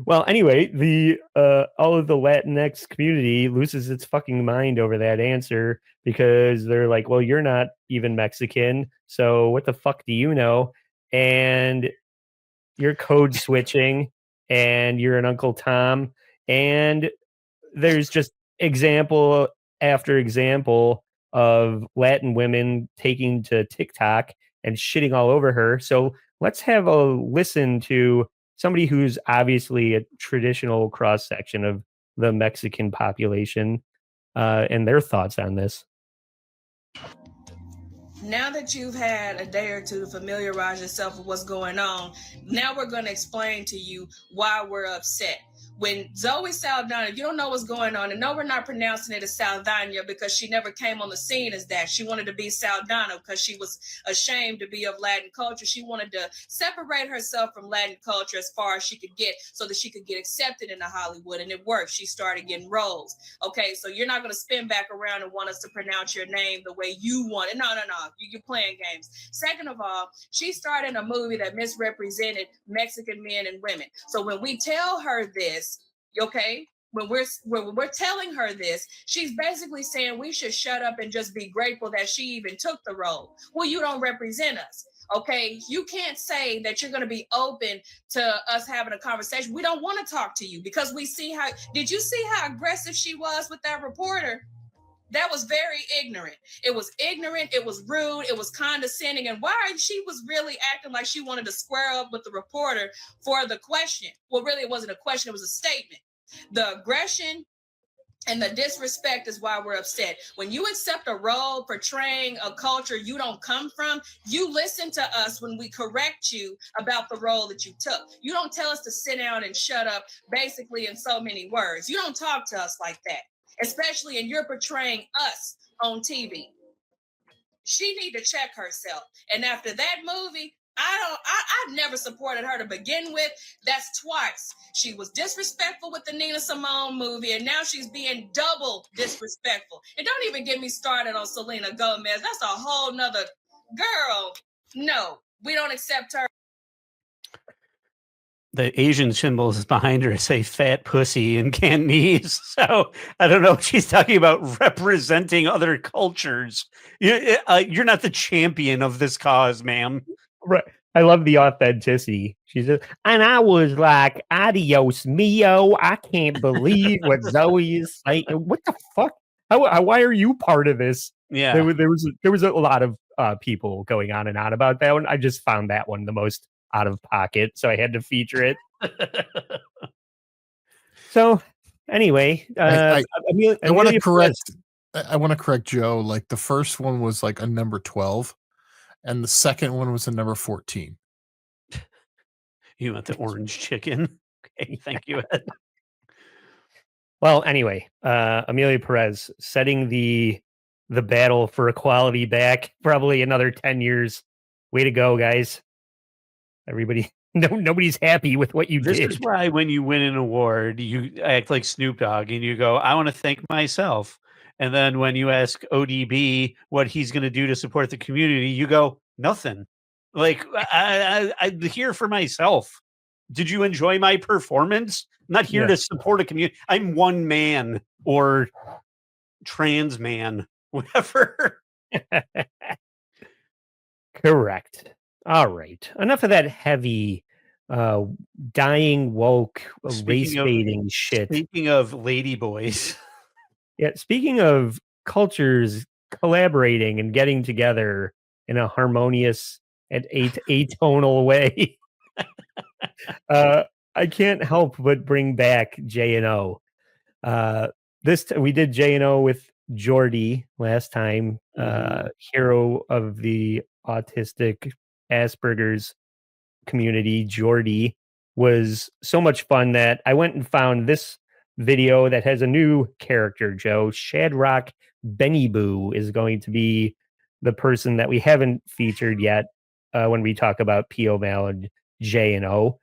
Well, anyway, the all of the Latinx community loses its fucking mind over that answer because they're like, well, you're not even Mexican, so what the fuck do you know? And you're code switching, and you're an Uncle Tom, and there's just example after example of Latin women taking to TikTok and shitting all over her. So let's have a listen to somebody who's obviously a traditional cross section of the Mexican population and their thoughts on this. Now that you've had a day or two to familiarize yourself with what's going on, now we're going to explain to you why we're upset. When Zoe Saldana, if you don't know what's going on, and no, we're not pronouncing it as Saldana because she never came on the scene as that. She wanted to be Saldana because she was ashamed to be of Latin culture. She wanted to separate herself from Latin culture as far as she could get so that she could get accepted into Hollywood, and it worked. She started getting roles. Okay, so you're not going to spin back around and want us to pronounce your name the way you want it. No. You're playing games. Second of all, she starred in a movie that misrepresented Mexican men and women. So when we tell her this, okay, when we're telling her this, she's basically saying we should shut up and just be grateful that she even took the role. Well, you don't represent us. Okay, you can't say that you're going to be open to us having a conversation. We don't want to talk to you because we see how, did you see how aggressive she was with that reporter? That was very ignorant. It was ignorant. It was rude. It was condescending. And why she was really acting like she wanted to square up with the reporter for the question. Well, really, it wasn't a question. It was a statement. The aggression and the disrespect is why we're upset. When you accept a role portraying a culture you don't come from, you listen to us when we correct you about the role that you took. You don't tell us to sit down and shut up, basically in so many words. You don't talk to us like that. Especially, and you're portraying us on TV. She need to check herself. And after that movie, I've never supported her to begin with. That's twice. She was disrespectful with the Nina Simone movie, and now she's being double disrespectful. And don't even get me started on Selena Gomez. That's a whole nother girl. No, we don't accept her. The Asian symbols behind her say fat pussy in Cantonese. So I don't know if she's talking about representing other cultures. You're not the champion of this cause, ma'am. Right. I love the authenticity. She said, and I was like, adios mio. I can't believe what Zoe is saying. What the fuck? Why are you part of this? Yeah. There was a lot of people going on and on about that one. I just found that one the most out of pocket, so I had to feature it. So anyway, I want to correct Joe. Like the first one was like a number 12, and the second one was a number 14. You want the orange chicken? Okay, thank you, Ed. Well, anyway, Amelia Perez setting the battle for equality back probably another 10 years. Way to go, guys. Everybody, nobody's happy with what you did. This is why when you win an award, you act like Snoop Dogg and you go, I want to thank myself. And then when you ask ODB what he's going to do to support the community, you go, nothing. Like, I'm here for myself. Did you enjoy my performance? I'm not here to support a community. I'm one man or trans man, whatever. Correct. All right. Enough of that heavy dying woke race Speaking of- baiting shit. Speaking of ladyboys. Yeah, speaking of cultures collaborating and getting together in a harmonious and atonal way, I can't help but bring back JNO. We did JNO with Jordy last time, hero of the autistic Asperger's community. Jordy was so much fun that I went and found this video that has a new character, Joe. Shadrach BennyBoo is going to be the person that we haven't featured yet when we talk about P-O'Mal and JNO.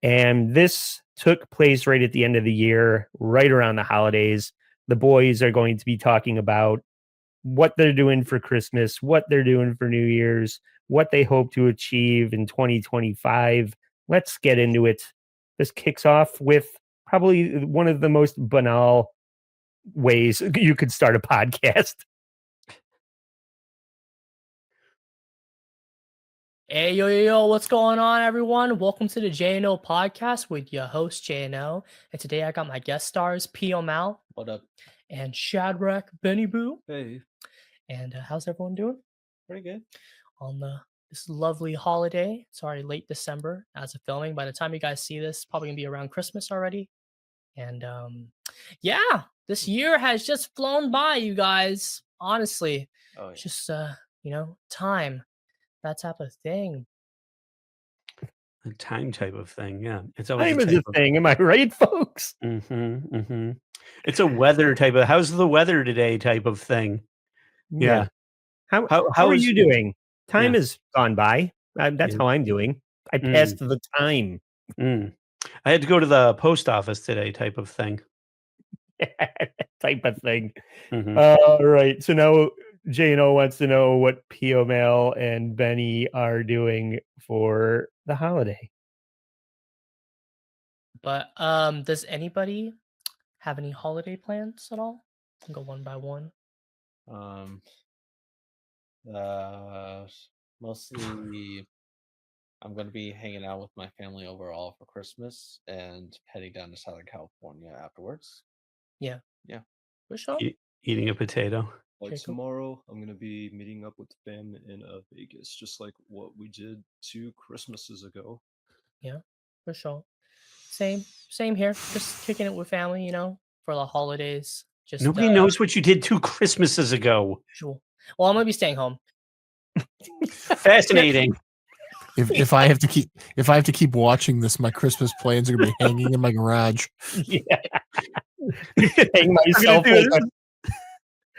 And this took place right at the end of the year, right around the holidays. The boys are going to be talking about what they're doing for Christmas, what they're doing for New Year's, what they hope to achieve in 2025. Let's get into it. This kicks off with probably one of the most banal ways you could start a podcast. Hey, yo, what's going on, everyone? Welcome to the JNO podcast with your host, JNO. And today I got my guest stars, P-O'Mal. What up? And Shadrach BennyBoo. Hey. And how's everyone doing? Pretty good. On this lovely holiday. It's already late December as of filming. By the time you guys see this, probably going to be around Christmas already. And yeah, this year has just flown by, you guys. Honestly. Oh, yeah. Just, time. That type of thing. A time type of thing, yeah. It's always Time is a thing, am I right, folks? It's a weather type of, how's the weather today type of thing. Yeah. How are you doing? Time has gone by. That's how I'm doing. I passed the time. I had to go to the post office today type of thing. Type of thing. All right. So now JNO wants to know what P-O'Mal and Benny are doing for the holiday. But does anybody have any holiday plans at all? I'll go one by one. Mostly I'm going to be hanging out with my family overall for Christmas and heading down to Southern California afterwards. Yeah. For sure. Eating a potato. Like Okay, cool. tomorrow, I'm gonna be meeting up with the fam in Vegas, just like what we did 2 Christmases ago. Yeah, for sure. Same here. Just kicking it with family, for the holidays. Just Nobody knows what you did 2 Christmases ago. Well, I'm gonna be staying home. Fascinating. If I have to keep watching this, my Christmas plans are gonna be hanging in my garage. Yeah. I'm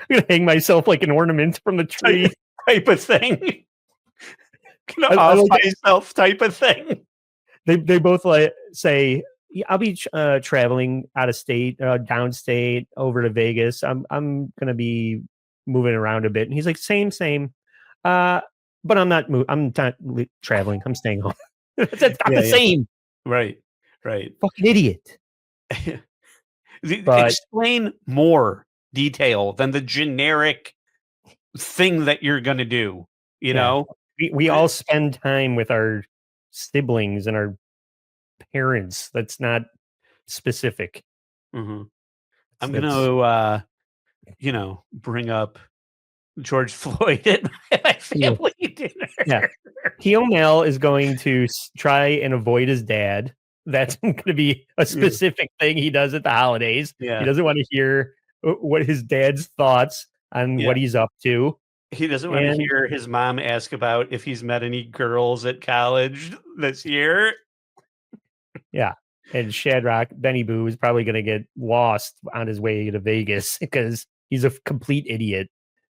gonna hang myself like an ornament from the tree type of thing. Off myself type of thing. They both say, yeah, I'll be traveling out of state, downstate, over to Vegas. I'm gonna be moving around a bit, and he's like, same. But I'm not traveling. I'm staying home. That's not the same. Right. Fucking idiot. Explain more detail than the generic thing that you're going to do. You know, we all spend time with our siblings and our parents. That's not specific. I'm going to, bring up George Floyd at my family dinner. Yeah. P-O'Mal is going to try and avoid his dad. That's going to be a specific thing he does at the holidays. Yeah. He doesn't want to hear what his dad's thoughts on what he's up to. He doesn't want to hear his mom ask about if he's met any girls at college this year. Yeah. And Shadrach BennyBoo is probably going to get lost on his way to Vegas because he's a complete idiot.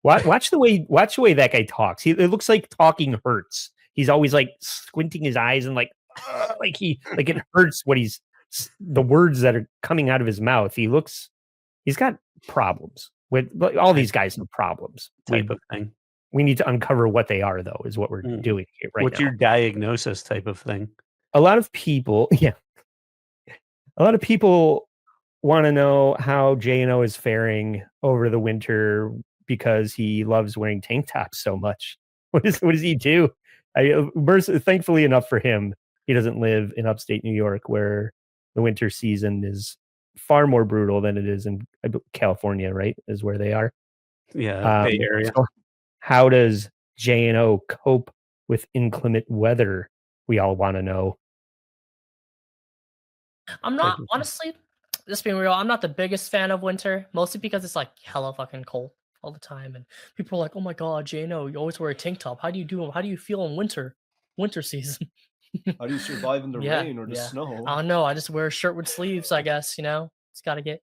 Watch the way that guy talks. It looks like talking hurts. He's always like squinting his eyes and like it hurts the words that are coming out of his mouth. He's got problems with all these guys have problems type of thing. We need to uncover what they are, though, is what we're doing here right now. What's your diagnosis type of thing? A lot of people want to know how JNO is faring over the winter because he loves wearing tank tops so much. What does he do? Thankfully enough for him, he doesn't live in upstate New York, where the winter season is far more brutal than it is in California, right? Is where they are. Yeah, Bay Area. So how does JNO cope with inclement weather? We all want to know. I'm not honestly, just being real. I'm not the biggest fan of winter, mostly because it's like hella fucking cold all the time, and people are like, "Oh my god, JNO, you always wear a tank top. How do you do? How do you feel in winter season?" How do you survive in the rain or the snow? I don't know. I just wear a shirt with sleeves, I guess. It's got to get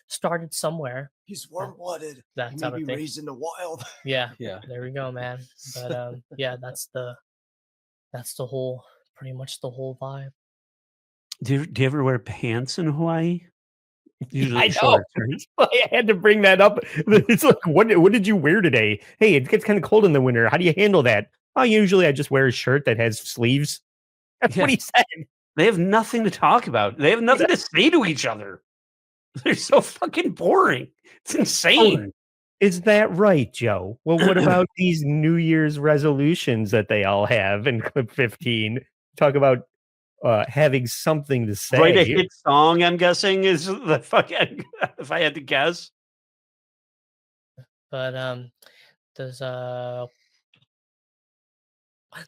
started somewhere. He's warm-blooded. That He type may of be thing. raised in the wild. Yeah, Yeah. there we go, man. But yeah, that's the whole, pretty much the whole vibe. Do you ever wear pants in Hawaii? Usually I know. shorts, right? I had to bring that up. It's like, what did you wear today? Hey, it gets kind of cold in the winter. How do you handle that? Oh, usually I just wear a shirt that has sleeves. That's what Yeah. he said. They have nothing to talk about. They have nothing to say to each other. They're so fucking boring. It's insane. Is that right, Joe? Well, what about these New Year's resolutions that they all have in clip 15? Talk about having something to say. Write a hit song, I'm guessing, is the fucking, if I had to guess. But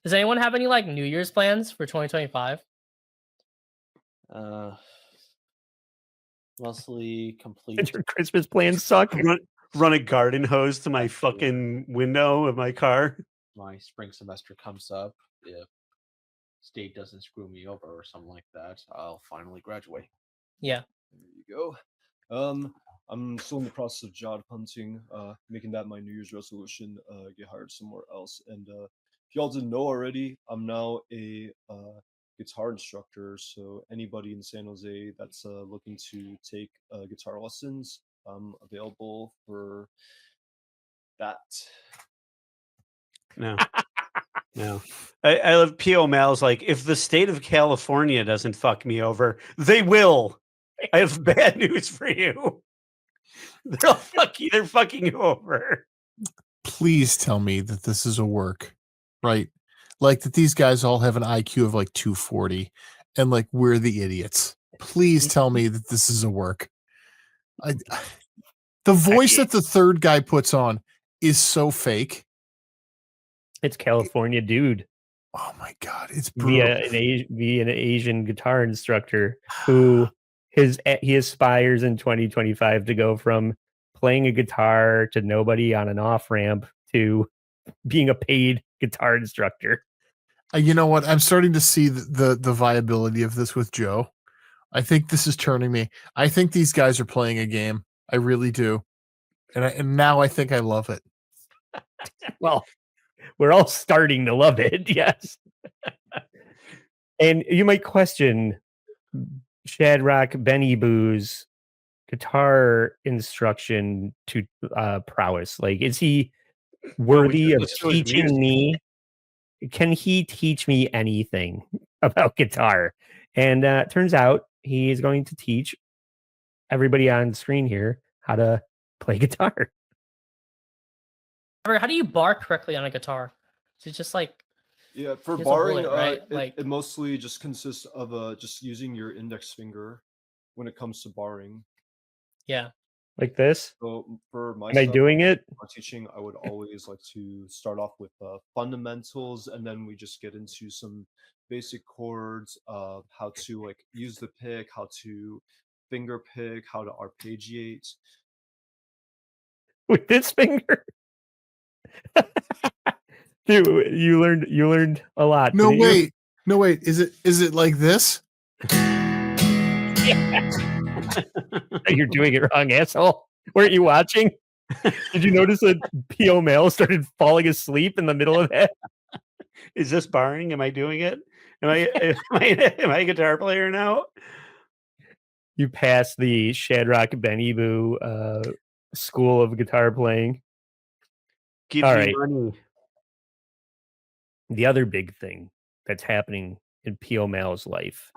does anyone have any like New Year's plans for 2025? Mostly complete. Did your Christmas plans suck? Run a garden hose to my fucking window of my car. My spring semester comes up. If state doesn't screw me over or something like that, I'll finally graduate. Yeah. There you go. I'm still in the process of job hunting, making that my New Year's resolution, get hired somewhere else. And if y'all didn't know already, I'm now a guitar instructor. So anybody in San Jose that's looking to take guitar lessons, I'm available for that. No. No. I love P-O'Mal's like, if the state of California doesn't fuck me over, they will. I have bad news for you. They're fucking you over. Please tell me that this is a work, right? Like that these guys all have an IQ of like 240 and like we're the idiots. Please tell me that this is a work. The voice that the third guy puts on is so fake. It's California dude. Oh my god, it's brutal. Via an Asian guitar instructor who he aspires in 2025 to go from playing a guitar to nobody on an off ramp to being a paid guitar instructor. You know what? I'm starting to see the viability of this with Joe. I think this is turning me. I think these guys are playing a game. I really do, and now I think I love it. Well, we're all starting to love it, yes. And you might question Shadrach BennyBoo's guitar instruction to prowess. Like, is he worthy of teaching me? Can he teach me anything about guitar? And turns out he is going to teach everybody on screen here how to play guitar. How do you bar correctly on a guitar? Is it just like for here's a barring, bullet, right? it mostly just consists of just using your index finger when it comes to barring. Yeah. Like this? So for my Am I doing it? teaching, I would always like to start off with fundamentals, and then we just get into some basic chords, how to like use the pick, how to finger pick, how to arpeggiate. With this finger? Dude, you learned a lot. No didn't you? wait. Is it like this? You're doing it wrong, asshole. Weren't you watching? Did you notice that P-O'Mal started falling asleep in the middle of that? Is this barring? Am I doing it? Am I a guitar player now? You passed the Shadrach BennyBoo school of guitar playing. Give All me right. money. The other big thing that's happening in P-O'Mal's life,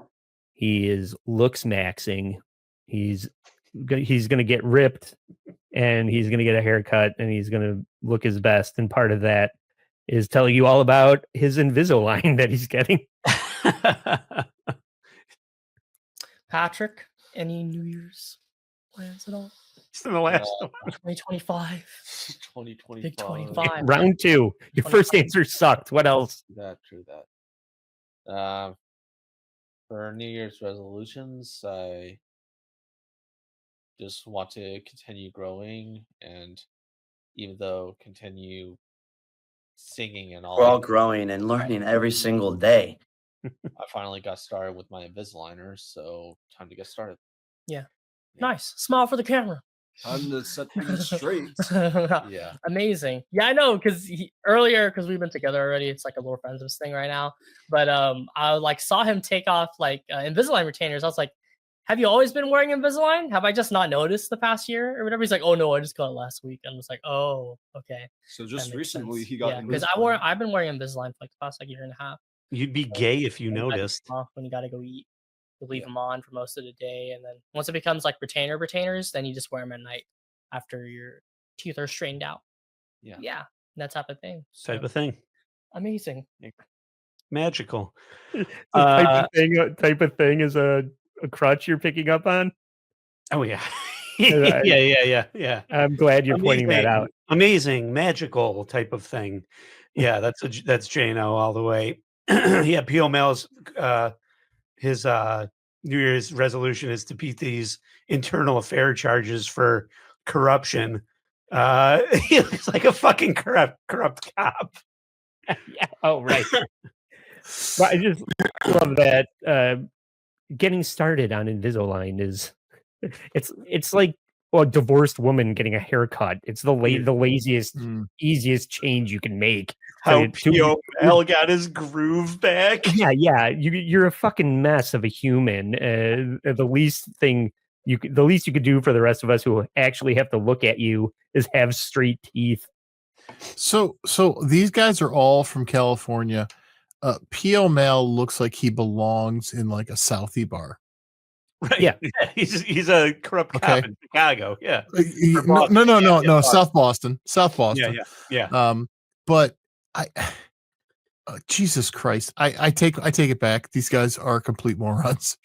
he is looks maxing. He's going to get ripped, and he's going to get a haircut, and he's going to look his best. And part of that is telling you all about his Invisalign that he's getting. Patrick, any New Year's plans at all? It's in the last 2025. 2025. Big 25. Round 2. Your first answer sucked. What else? True that. For New Year's resolutions, I just want to continue growing, and even though continue singing and all. We're all growing and learning every single day. I finally got started with my Invisaligner, so time to get started. Yeah. Nice. Smile for the camera. Time to set things straight. Yeah. Amazing. Yeah, I know, because earlier, because we've been together already, it's like a little friends thing right now. But I like saw him take off like Invisalign retainers. I was like, have you always been wearing Invisalign? Have I just not noticed the past year or whatever? He's like, oh no, I just got it last week. And I was like, oh, okay. So just That makes recently sense. he got yeah, because Invisalign. I've been wearing Invisalign for like the past like year and a half. You'd be gay if you When you gotta noticed. take 'em off when you gotta go eat. You leave them on for most of the day, and then once it becomes like retainers, then you just wear them at night after your teeth are straightened out. Yeah. That type of thing. Type of thing. Amazing. Magical. The type of thing is a crutch you're picking up on. Oh yeah. yeah. I'm glad you're pointing that out. Amazing, magical type of thing. Yeah, that's JNO all the way. Yeah, P-O'Mal's his New Year's resolution is to beat these internal affair charges for corruption. He looks like a fucking corrupt cop. Yeah. Oh, right. But I just love that. Getting started on Invisalign is it's like a divorced woman getting a haircut. It's the laziest, easiest change you can make. How P-O'Mal got his groove back. Yeah. You're a fucking mess of a human. The least you could do for the rest of us who actually have to look at you is have straight teeth. So these guys are all from California. P-O'Mal looks like he belongs in like a Southie bar. Right. Yeah. He's a corrupt cop in Chicago. Yeah. No. South Boston. Yeah. But Jesus Christ, I take it back. These guys are complete morons.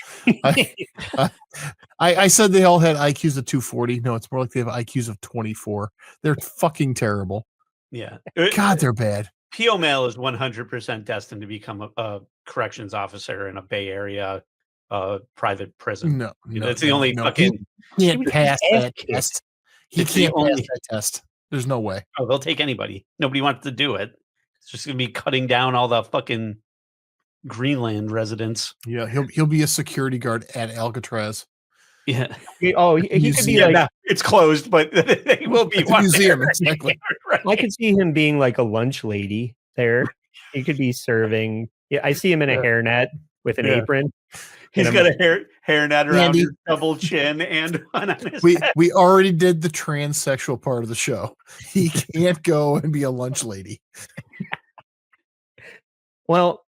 I said they all had IQs of 240. No, it's more like they have IQs of 24. They're fucking terrible. Yeah. God, they're bad. P-O'Mal is 100% destined to become a corrections officer in a Bay Area private prison. No, that's the only fucking. He can't pass that test. He can't pass that test. There's no way. Oh, they'll take anybody. Nobody wants to do it. It's just gonna be cutting down all the fucking Greenland residents. Yeah, he'll be a security guard at Alcatraz. Yeah. He could be like, it's closed, but they will be a museum. Exactly. Right. I could see him being like a lunch lady there. He could be serving. Yeah, I see him in a hairnet with an apron. He's got a hairnet around his double chin and one on his head. We already did the transsexual part of the show. He can't go and be a lunch lady. Well,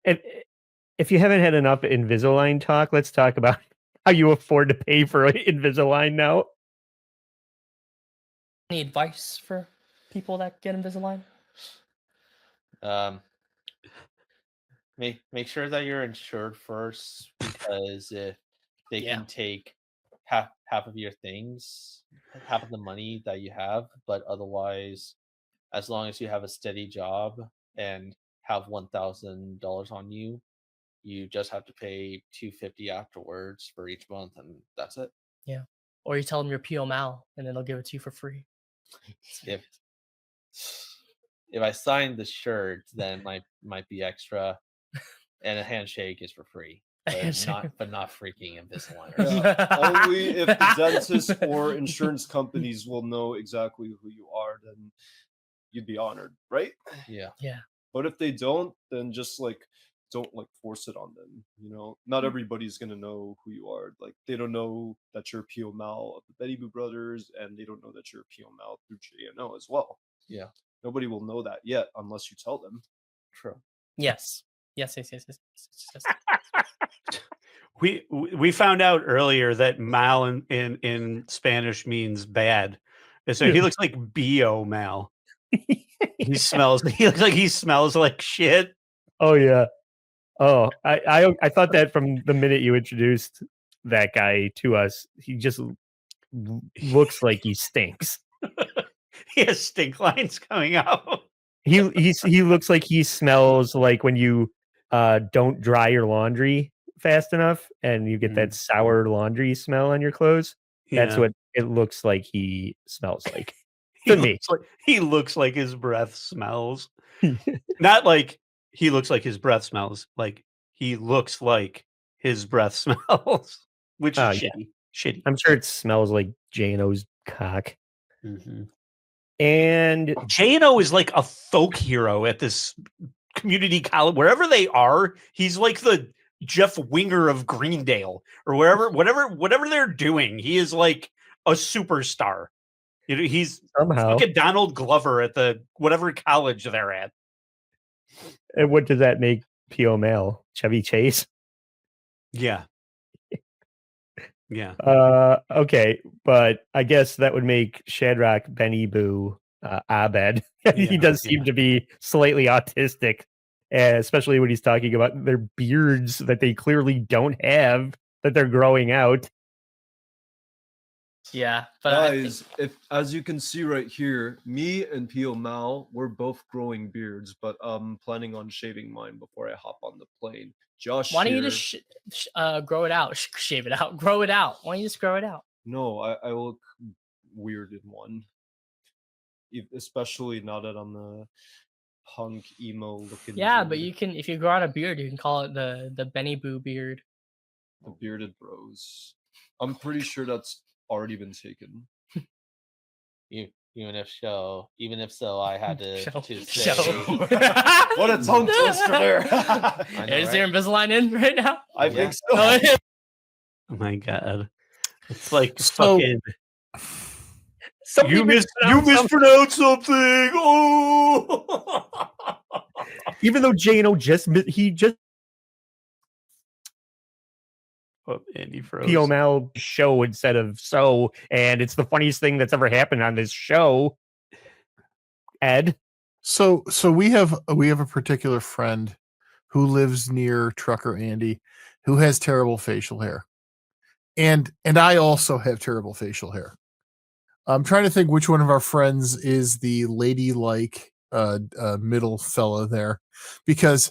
if you haven't had enough Invisalign talk, let's talk about how you afford to pay for Invisalign now. Any advice for people that get Invisalign? Make sure that you're insured first, because if they can take half of your things, half of the money that you have, but otherwise, as long as you have a steady job and have $1,000 on you, you just have to pay $250 afterwards for each month, and that's it. Yeah. Or you tell them you're P-O'Mal, and then they'll give it to you for free. If I signed the shirt, then it might be extra, and a handshake is for free, but not freaking Invisalign. Yeah, only if the dentist or insurance companies will know exactly who you are, then you'd be honored, right? Yeah. But if they don't, then just don't force it on them. Not everybody's gonna know who you are. Like, they don't know that you're P-O'Mal of the BennyBoo brothers, and they don't know that you're P-O'Mal through JNO as well. Yeah. Nobody will know that yet unless you tell them. True. Yes. We found out earlier that mal in Spanish means bad. So he looks like B-O-Mal. He looks like he smells like shit. Oh yeah. Oh, I thought that from the minute you introduced that guy to us, he just looks like he stinks. He has stink lines coming out. He looks like he smells like when you don't dry your laundry fast enough and you get that sour laundry smell on your clothes. That's Yeah. what it looks like he smells like. He To me. looks like, he looks like his breath smells. Not like he looks like his breath smells, like he looks like his breath smells, which is Oh, shitty. yeah. Shitty. I'm sure it smells like JNO's cock. Mm-hmm. And JNO is like a folk hero at this community college, wherever they are. He's like the Jeff Winger of Greendale or whatever they're doing. He is like a superstar. You know, he's somehow like a Donald Glover at the whatever college they're at. And what does that make P-O'Mal? Chevy Chase? Yeah. Yeah. Okay, but I guess that would make Shadrach BennyBoo Abed. He does seem to be slightly autistic, especially when he's talking about their beards that they clearly don't have that they're growing out. Yeah, but guys, if as you can see right here, me and P-O'Mal, we're both growing beards, but I'm planning on shaving mine before I hop on the plane. Josh, why don't you here- just grow it out, shave it out, grow it out? Why don't you just grow it out? No, I look weird in one, especially now that I'm the punk emo looking. Yeah, dude. but you can, if you grow out a beard, you can call it the BennyBoo beard. The bearded bros. I'm pretty sure that's already been taken. Even if so, I had to say. What a tongue twister there. Is there Invisalign in right now? I think so. Oh my god. It's like fucking you mispronounced something. Oh, even though JNO just Andy froze. P-O'Mal show instead of so, and it's the funniest thing that's ever happened on this show. Ed, so we have a particular friend who lives near Trucker Andy, who has terrible facial hair, and I also have terrible facial hair. I'm trying to think which one of our friends is the ladylike middle fella there, because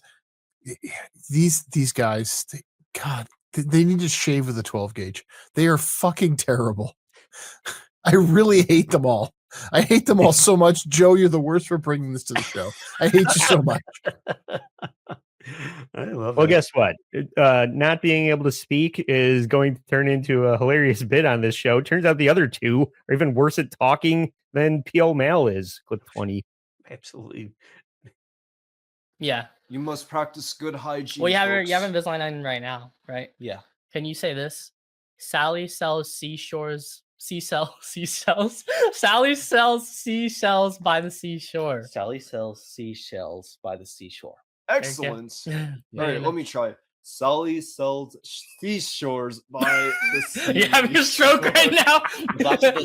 these guys, God. They need to shave with a 12 gauge. They are fucking terrible. I really hate them all. I hate them all so much. Joe, you're the worst for bringing this to the show. I hate you so much. I love well, it. guess what? Not being able to speak is going to turn into a hilarious bit on this show. Turns out the other two are even worse at talking than P-O'Mal is. Clip 20. Absolutely. Yeah. You must practice good hygiene. Well, you have folks. Invisalign on right now, right? Yeah. Can you say this? Sally sells seashells. Sally sells seashells by the seashore. Sally sells seashells by the seashore. Excellent. All right, let me try. Sally sells seashores by the sea. You're having a stroke right now. Lots of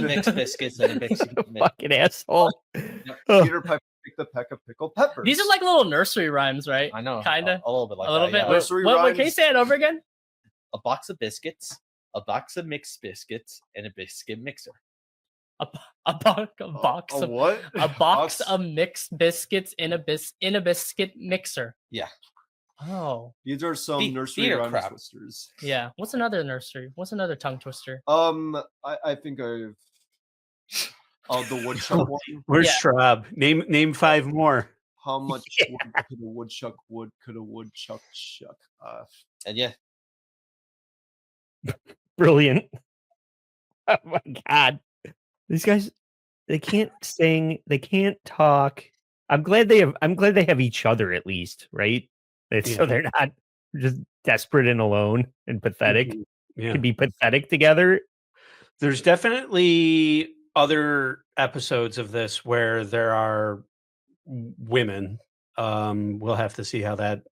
mixed biscuits and a mixed fucking asshole. Peter Piper picked a peck of pickled peppers. These are like little nursery rhymes, right? I know. Kinda. A little bit like a little that, bit. yeah. Nursery What, rhymes. can you say it over again? A box of biscuits, a box of mixed biscuits, and a biscuit mixer. A box a what? A box of mixed biscuits in a biscuit mixer. Yeah. Oh. These are some nursery theater rhyme crap. twisters. Yeah. What's another nursery? What's another tongue twister? I think I've the woodchuck one. Where's Schraub? Name 5 more. How much wood could a woodchuck could a woodchuck chuck? And yeah. Brilliant. Oh my god. These guys, they can't sing, they can't talk. I'm glad they have each other at least, right? So they're not just desperate and alone and pathetic. Yeah. Can be pathetic together. There's definitely other episodes of this where there are women. We'll have to see how that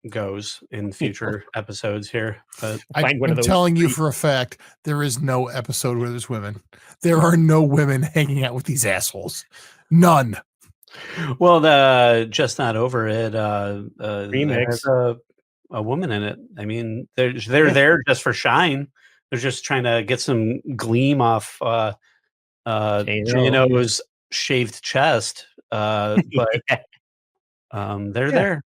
goes in future episodes here. But I'm telling you for a fact, there is no episode where there's women. There are no women hanging out with these assholes. None. Well, the Just Not Over It Remix. has a woman in it. I mean, they're there just for shine. They're just trying to get some gleam off JNO's shaved chest. But they're there.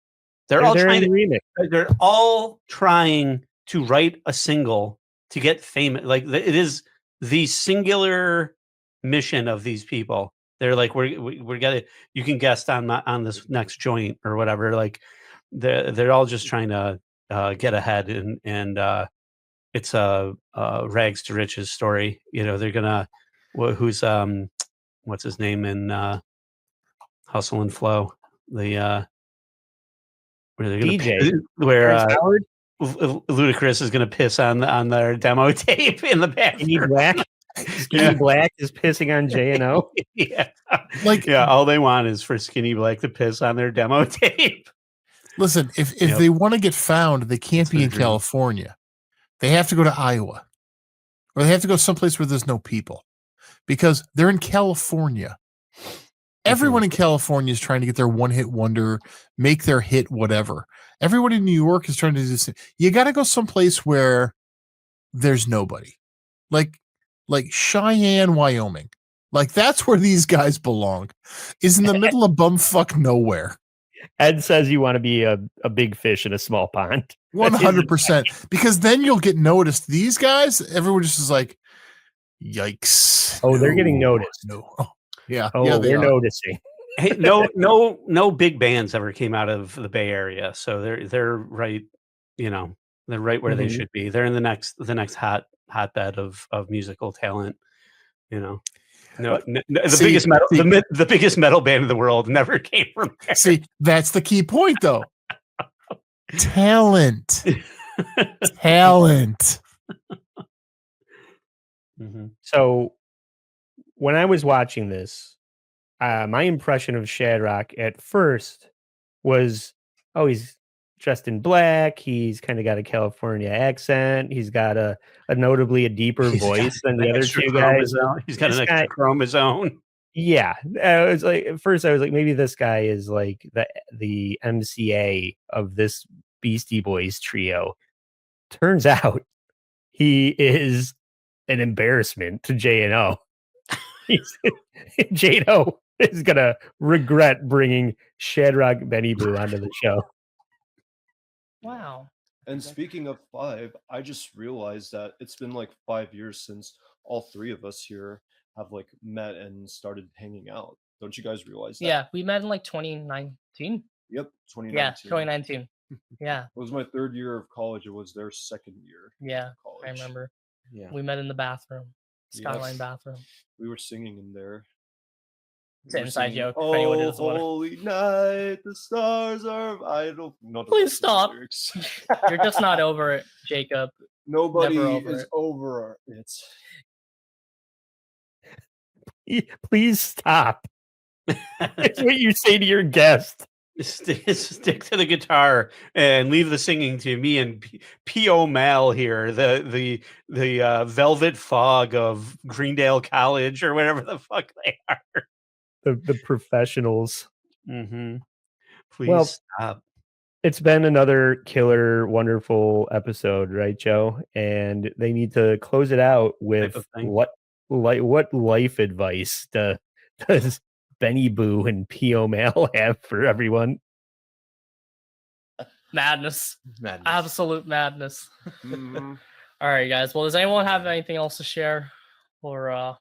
They're all there in trying the to remix. they're all trying to write a single to get famous. Like it is the singular mission of these people. They're like, we're gonna, you can guest on this next joint or whatever. Like they're all just trying to get ahead, and it's a rags to riches story. You know, they're gonna who's what's his name in Hustle and Flow, the where they're gonna DJ where Howard? Ludacris is gonna piss on their demo tape in the Skinny bathroom. Black. Skinny Black is pissing on JNO. Yeah. Like, yeah, all they want is for Skinny Black to piss on their demo tape. Listen, if they want to get found, they can't be in California. They have to go to Iowa, or they have to go someplace where there's no people, because they're in California. Everyone in California is trying to get their one-hit wonder, make their hit, whatever. Everyone in New York is trying to do this. You got to go someplace where there's nobody, like Cheyenne, Wyoming. Like that's where these guys belong. Is in the middle of bumfuck nowhere. Ed says you want to be a big fish in a small pond. 100%. Because then you'll get noticed. These guys, everyone just is like, yikes. Oh, they're getting noticed. No. Oh, yeah. Oh, yeah, they're are. noticing. Hey, no big bands ever came out of the Bay Area, so they're right, you know, they're right where they Mhm. should be. They're in the next hotbed of musical talent, you know. The biggest metal band in the world never came from there. See, that's the key point, though. Talent. Talent. Mm-hmm. So when I was watching this, my impression of Shadrach at first was, oh, he's dressed in black. He's kind of got a California accent. He's got a notably a deeper voice than the other two guys. He's got an extra chromosome. Yeah, I was like, at first I was like, maybe this guy is like the MCA of this Beastie Boys trio. Turns out he is an embarrassment to JNO. JNO is gonna regret bringing Shadrach BennyBoo onto the show. Wow. And speaking of 5, I just realized that it's been like 5 years since all 3 of us here have like met and started hanging out. Don't you guys realize that? Yeah, we met in like 2019. Yep, 2019. Yeah, 2019. Yeah. It was my 3rd year of college. It was their 2nd year. Yeah, of college. I remember. Yeah. We met in the bathroom, Skyline Yes. bathroom. We were singing in there. It's an inside joke. If Oh, anyone doesn't want to. holy night, the stars are. I don't know. the Please rest of the stop. lyrics. You're just not over it, Jacob. Nobody Never over is it. over it. Please stop. It's what you say to your guest. Stick to the guitar and leave the singing to me and P-O'Mal here, the velvet fog of Greendale College or whatever the fuck they are. The professionals. Mm-hmm. Please Well, stop. It's been another killer, wonderful episode, right, Joe? And they need to close it out with what life advice does BennyBoo and P-O'Mal have for everyone? Madness. Absolute madness. Mhm. All right, guys. Well, does anyone have anything else to share? Or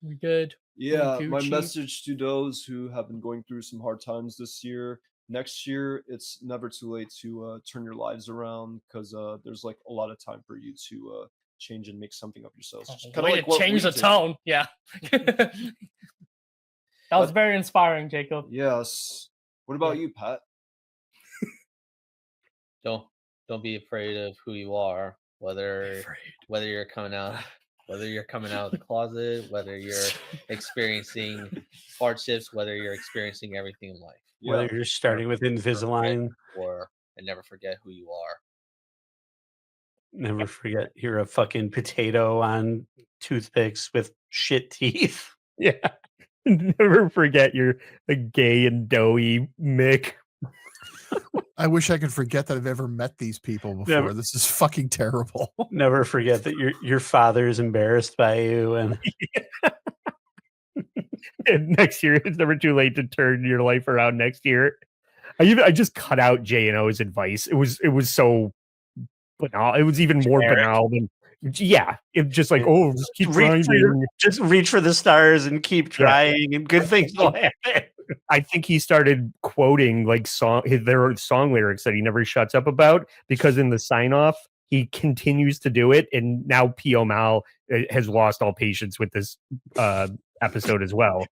we good? Yeah, We my Gucci? message to those who have been going through some hard times this year. Next year, it's never too late to turn your lives around, because there's like a lot of time for you to change and make something of yourselves. Kinda Way like to what change we the did. tone. Yeah. That was very inspiring, Jacob. Yes. What about you, Pat? Don't be afraid of who you are, whether you're coming out of the closet, whether you're experiencing hardships, whether you're experiencing everything in life. Whether you're starting with Invisalign, and never forget who you are. never forget you're a fucking potato on toothpicks with shit teeth. Yeah. Never forget your gay and doughy Mick. I wish I could forget that I've ever met these people before. Never- This is fucking terrible. Never forget that your father is embarrassed by you, and And next year, it's never too late to turn your life around. Next year, I just cut out JNO's advice. It was so banal. It was even more banal than It just like just keep grinding. just reach for the stars and keep trying, and good things will happen. I think he started quoting like their song lyrics that he never shuts up about, because in the sign off he continues to do it, and now P-O'Mal has lost all patience with this episode as well.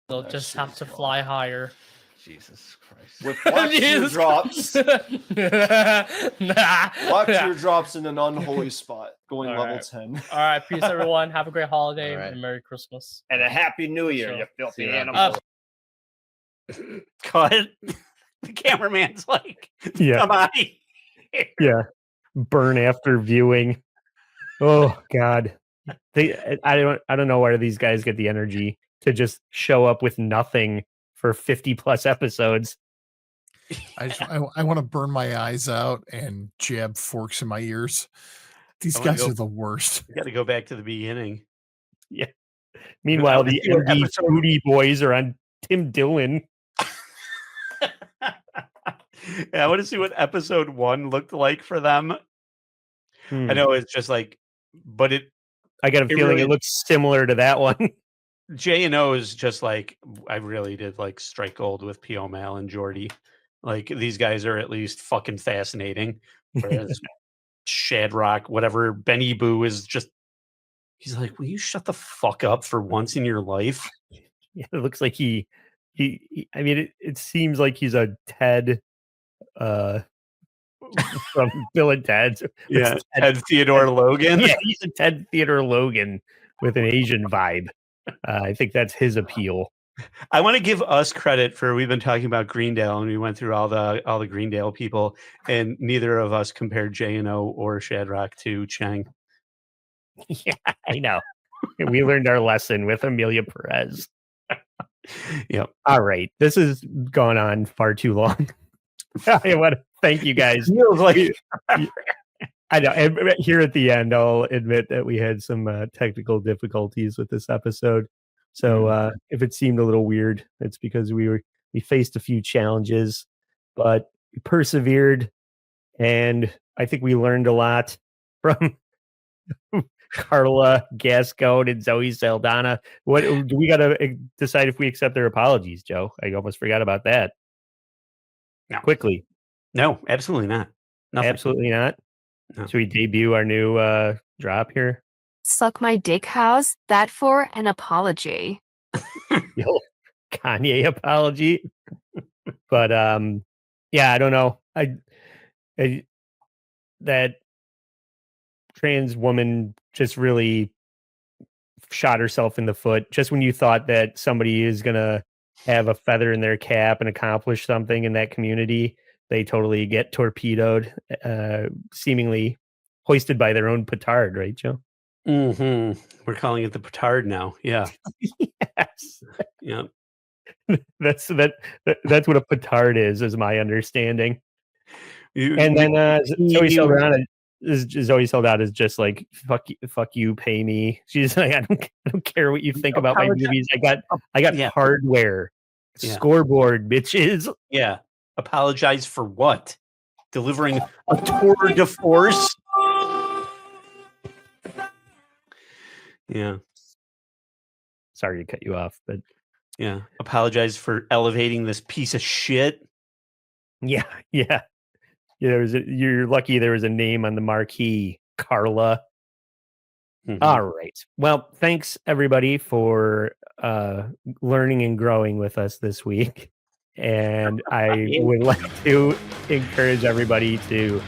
They'll just have to fly higher. Jesus Christ. With black teardrops. Black teardrops in an unholy spot. Going All level right. 10. All right, peace, everyone. Have a great holiday All right. and Merry Christmas. And a Happy New Year, Sure. you filthy See you later. animal. Cut. The cameraman's like, Yeah. come on. Yeah, burn after viewing. Oh God, I don't know where these guys get the energy to just show up with nothing for 50 plus episodes. I want to burn my eyes out and jab forks in my ears. These I wanna guys go- are the worst. You got to go back to the beginning. Yeah. Meanwhile, the see what MD Foodie boys are on Tim Dillon. I want to see what episode 1 looked like for them. I know it's just like, but I got a feeling really- it looks similar to that one. JNO is just like, I really did like strike gold with P-O'Mal and Jordy. Like, these guys are at least fucking fascinating. Whereas Shadrach, whatever, BennyBoo is just, he's like, will you shut the fuck up for once in your life? Yeah, it looks like he I mean, it seems like he's a Ted from Bill and Ted's. Yeah, Ted Theodore Logan. Yeah, he's a Ted Theodore Logan with an Asian vibe. I think that's his appeal. I want to give us credit for, we've been talking about Greendale and we went through all the Greendale people, and neither of us compared JNO or Shadrach to Chang. Yeah, I know. We learned our lesson with Amelia Perez. Yep. All right. This has gone on far too long. I want to thank you guys. Feels like I know. And here at the end, I'll admit that we had some technical difficulties with this episode. So if it seemed a little weird, it's because we faced a few challenges, but we persevered, and I think we learned a lot from Carla Gascon and Zoe Saldana. What do we got to decide if we accept their apologies, Joe? I almost forgot about that. No. Quickly. No, absolutely not. Nothing. Absolutely not. No. Should we debut our new drop here? Suck my dick, how's that for an apology? Yo, Kanye apology. But yeah, I don't know. I that trans woman just really shot herself in the foot. Just when you thought that somebody is gonna have a feather in their cap and accomplish something in that community, they totally get torpedoed, seemingly hoisted by their own petard, right, Joe? Mm-hmm. We're calling it the petard now. Yeah. Yes. Yeah. That's what a petard is my understanding. And then Zoe Saldana is just like, fuck you, pay me. She's like, I don't care what you think about my movies. I got hardware, scoreboard, bitches. Yeah. Apologize for what? Delivering a tour de force? Yeah. Sorry to cut you off, but yeah. Apologize for elevating this piece of shit. Yeah. You're lucky there was a name on the marquee, Carla. Mm-hmm. All right. Well, thanks everybody for learning and growing with us this week. And I would like to encourage everybody to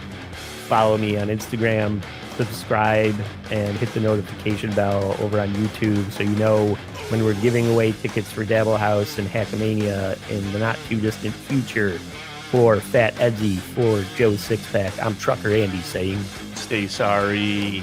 follow me on Instagram, subscribe, and hit the notification bell over on YouTube so you know when we're giving away tickets for Dabble House and Hackamania in the not too distant future. For Fat Edsy, for Joe Sixpack, I'm Trucker Andy saying, stay sorry.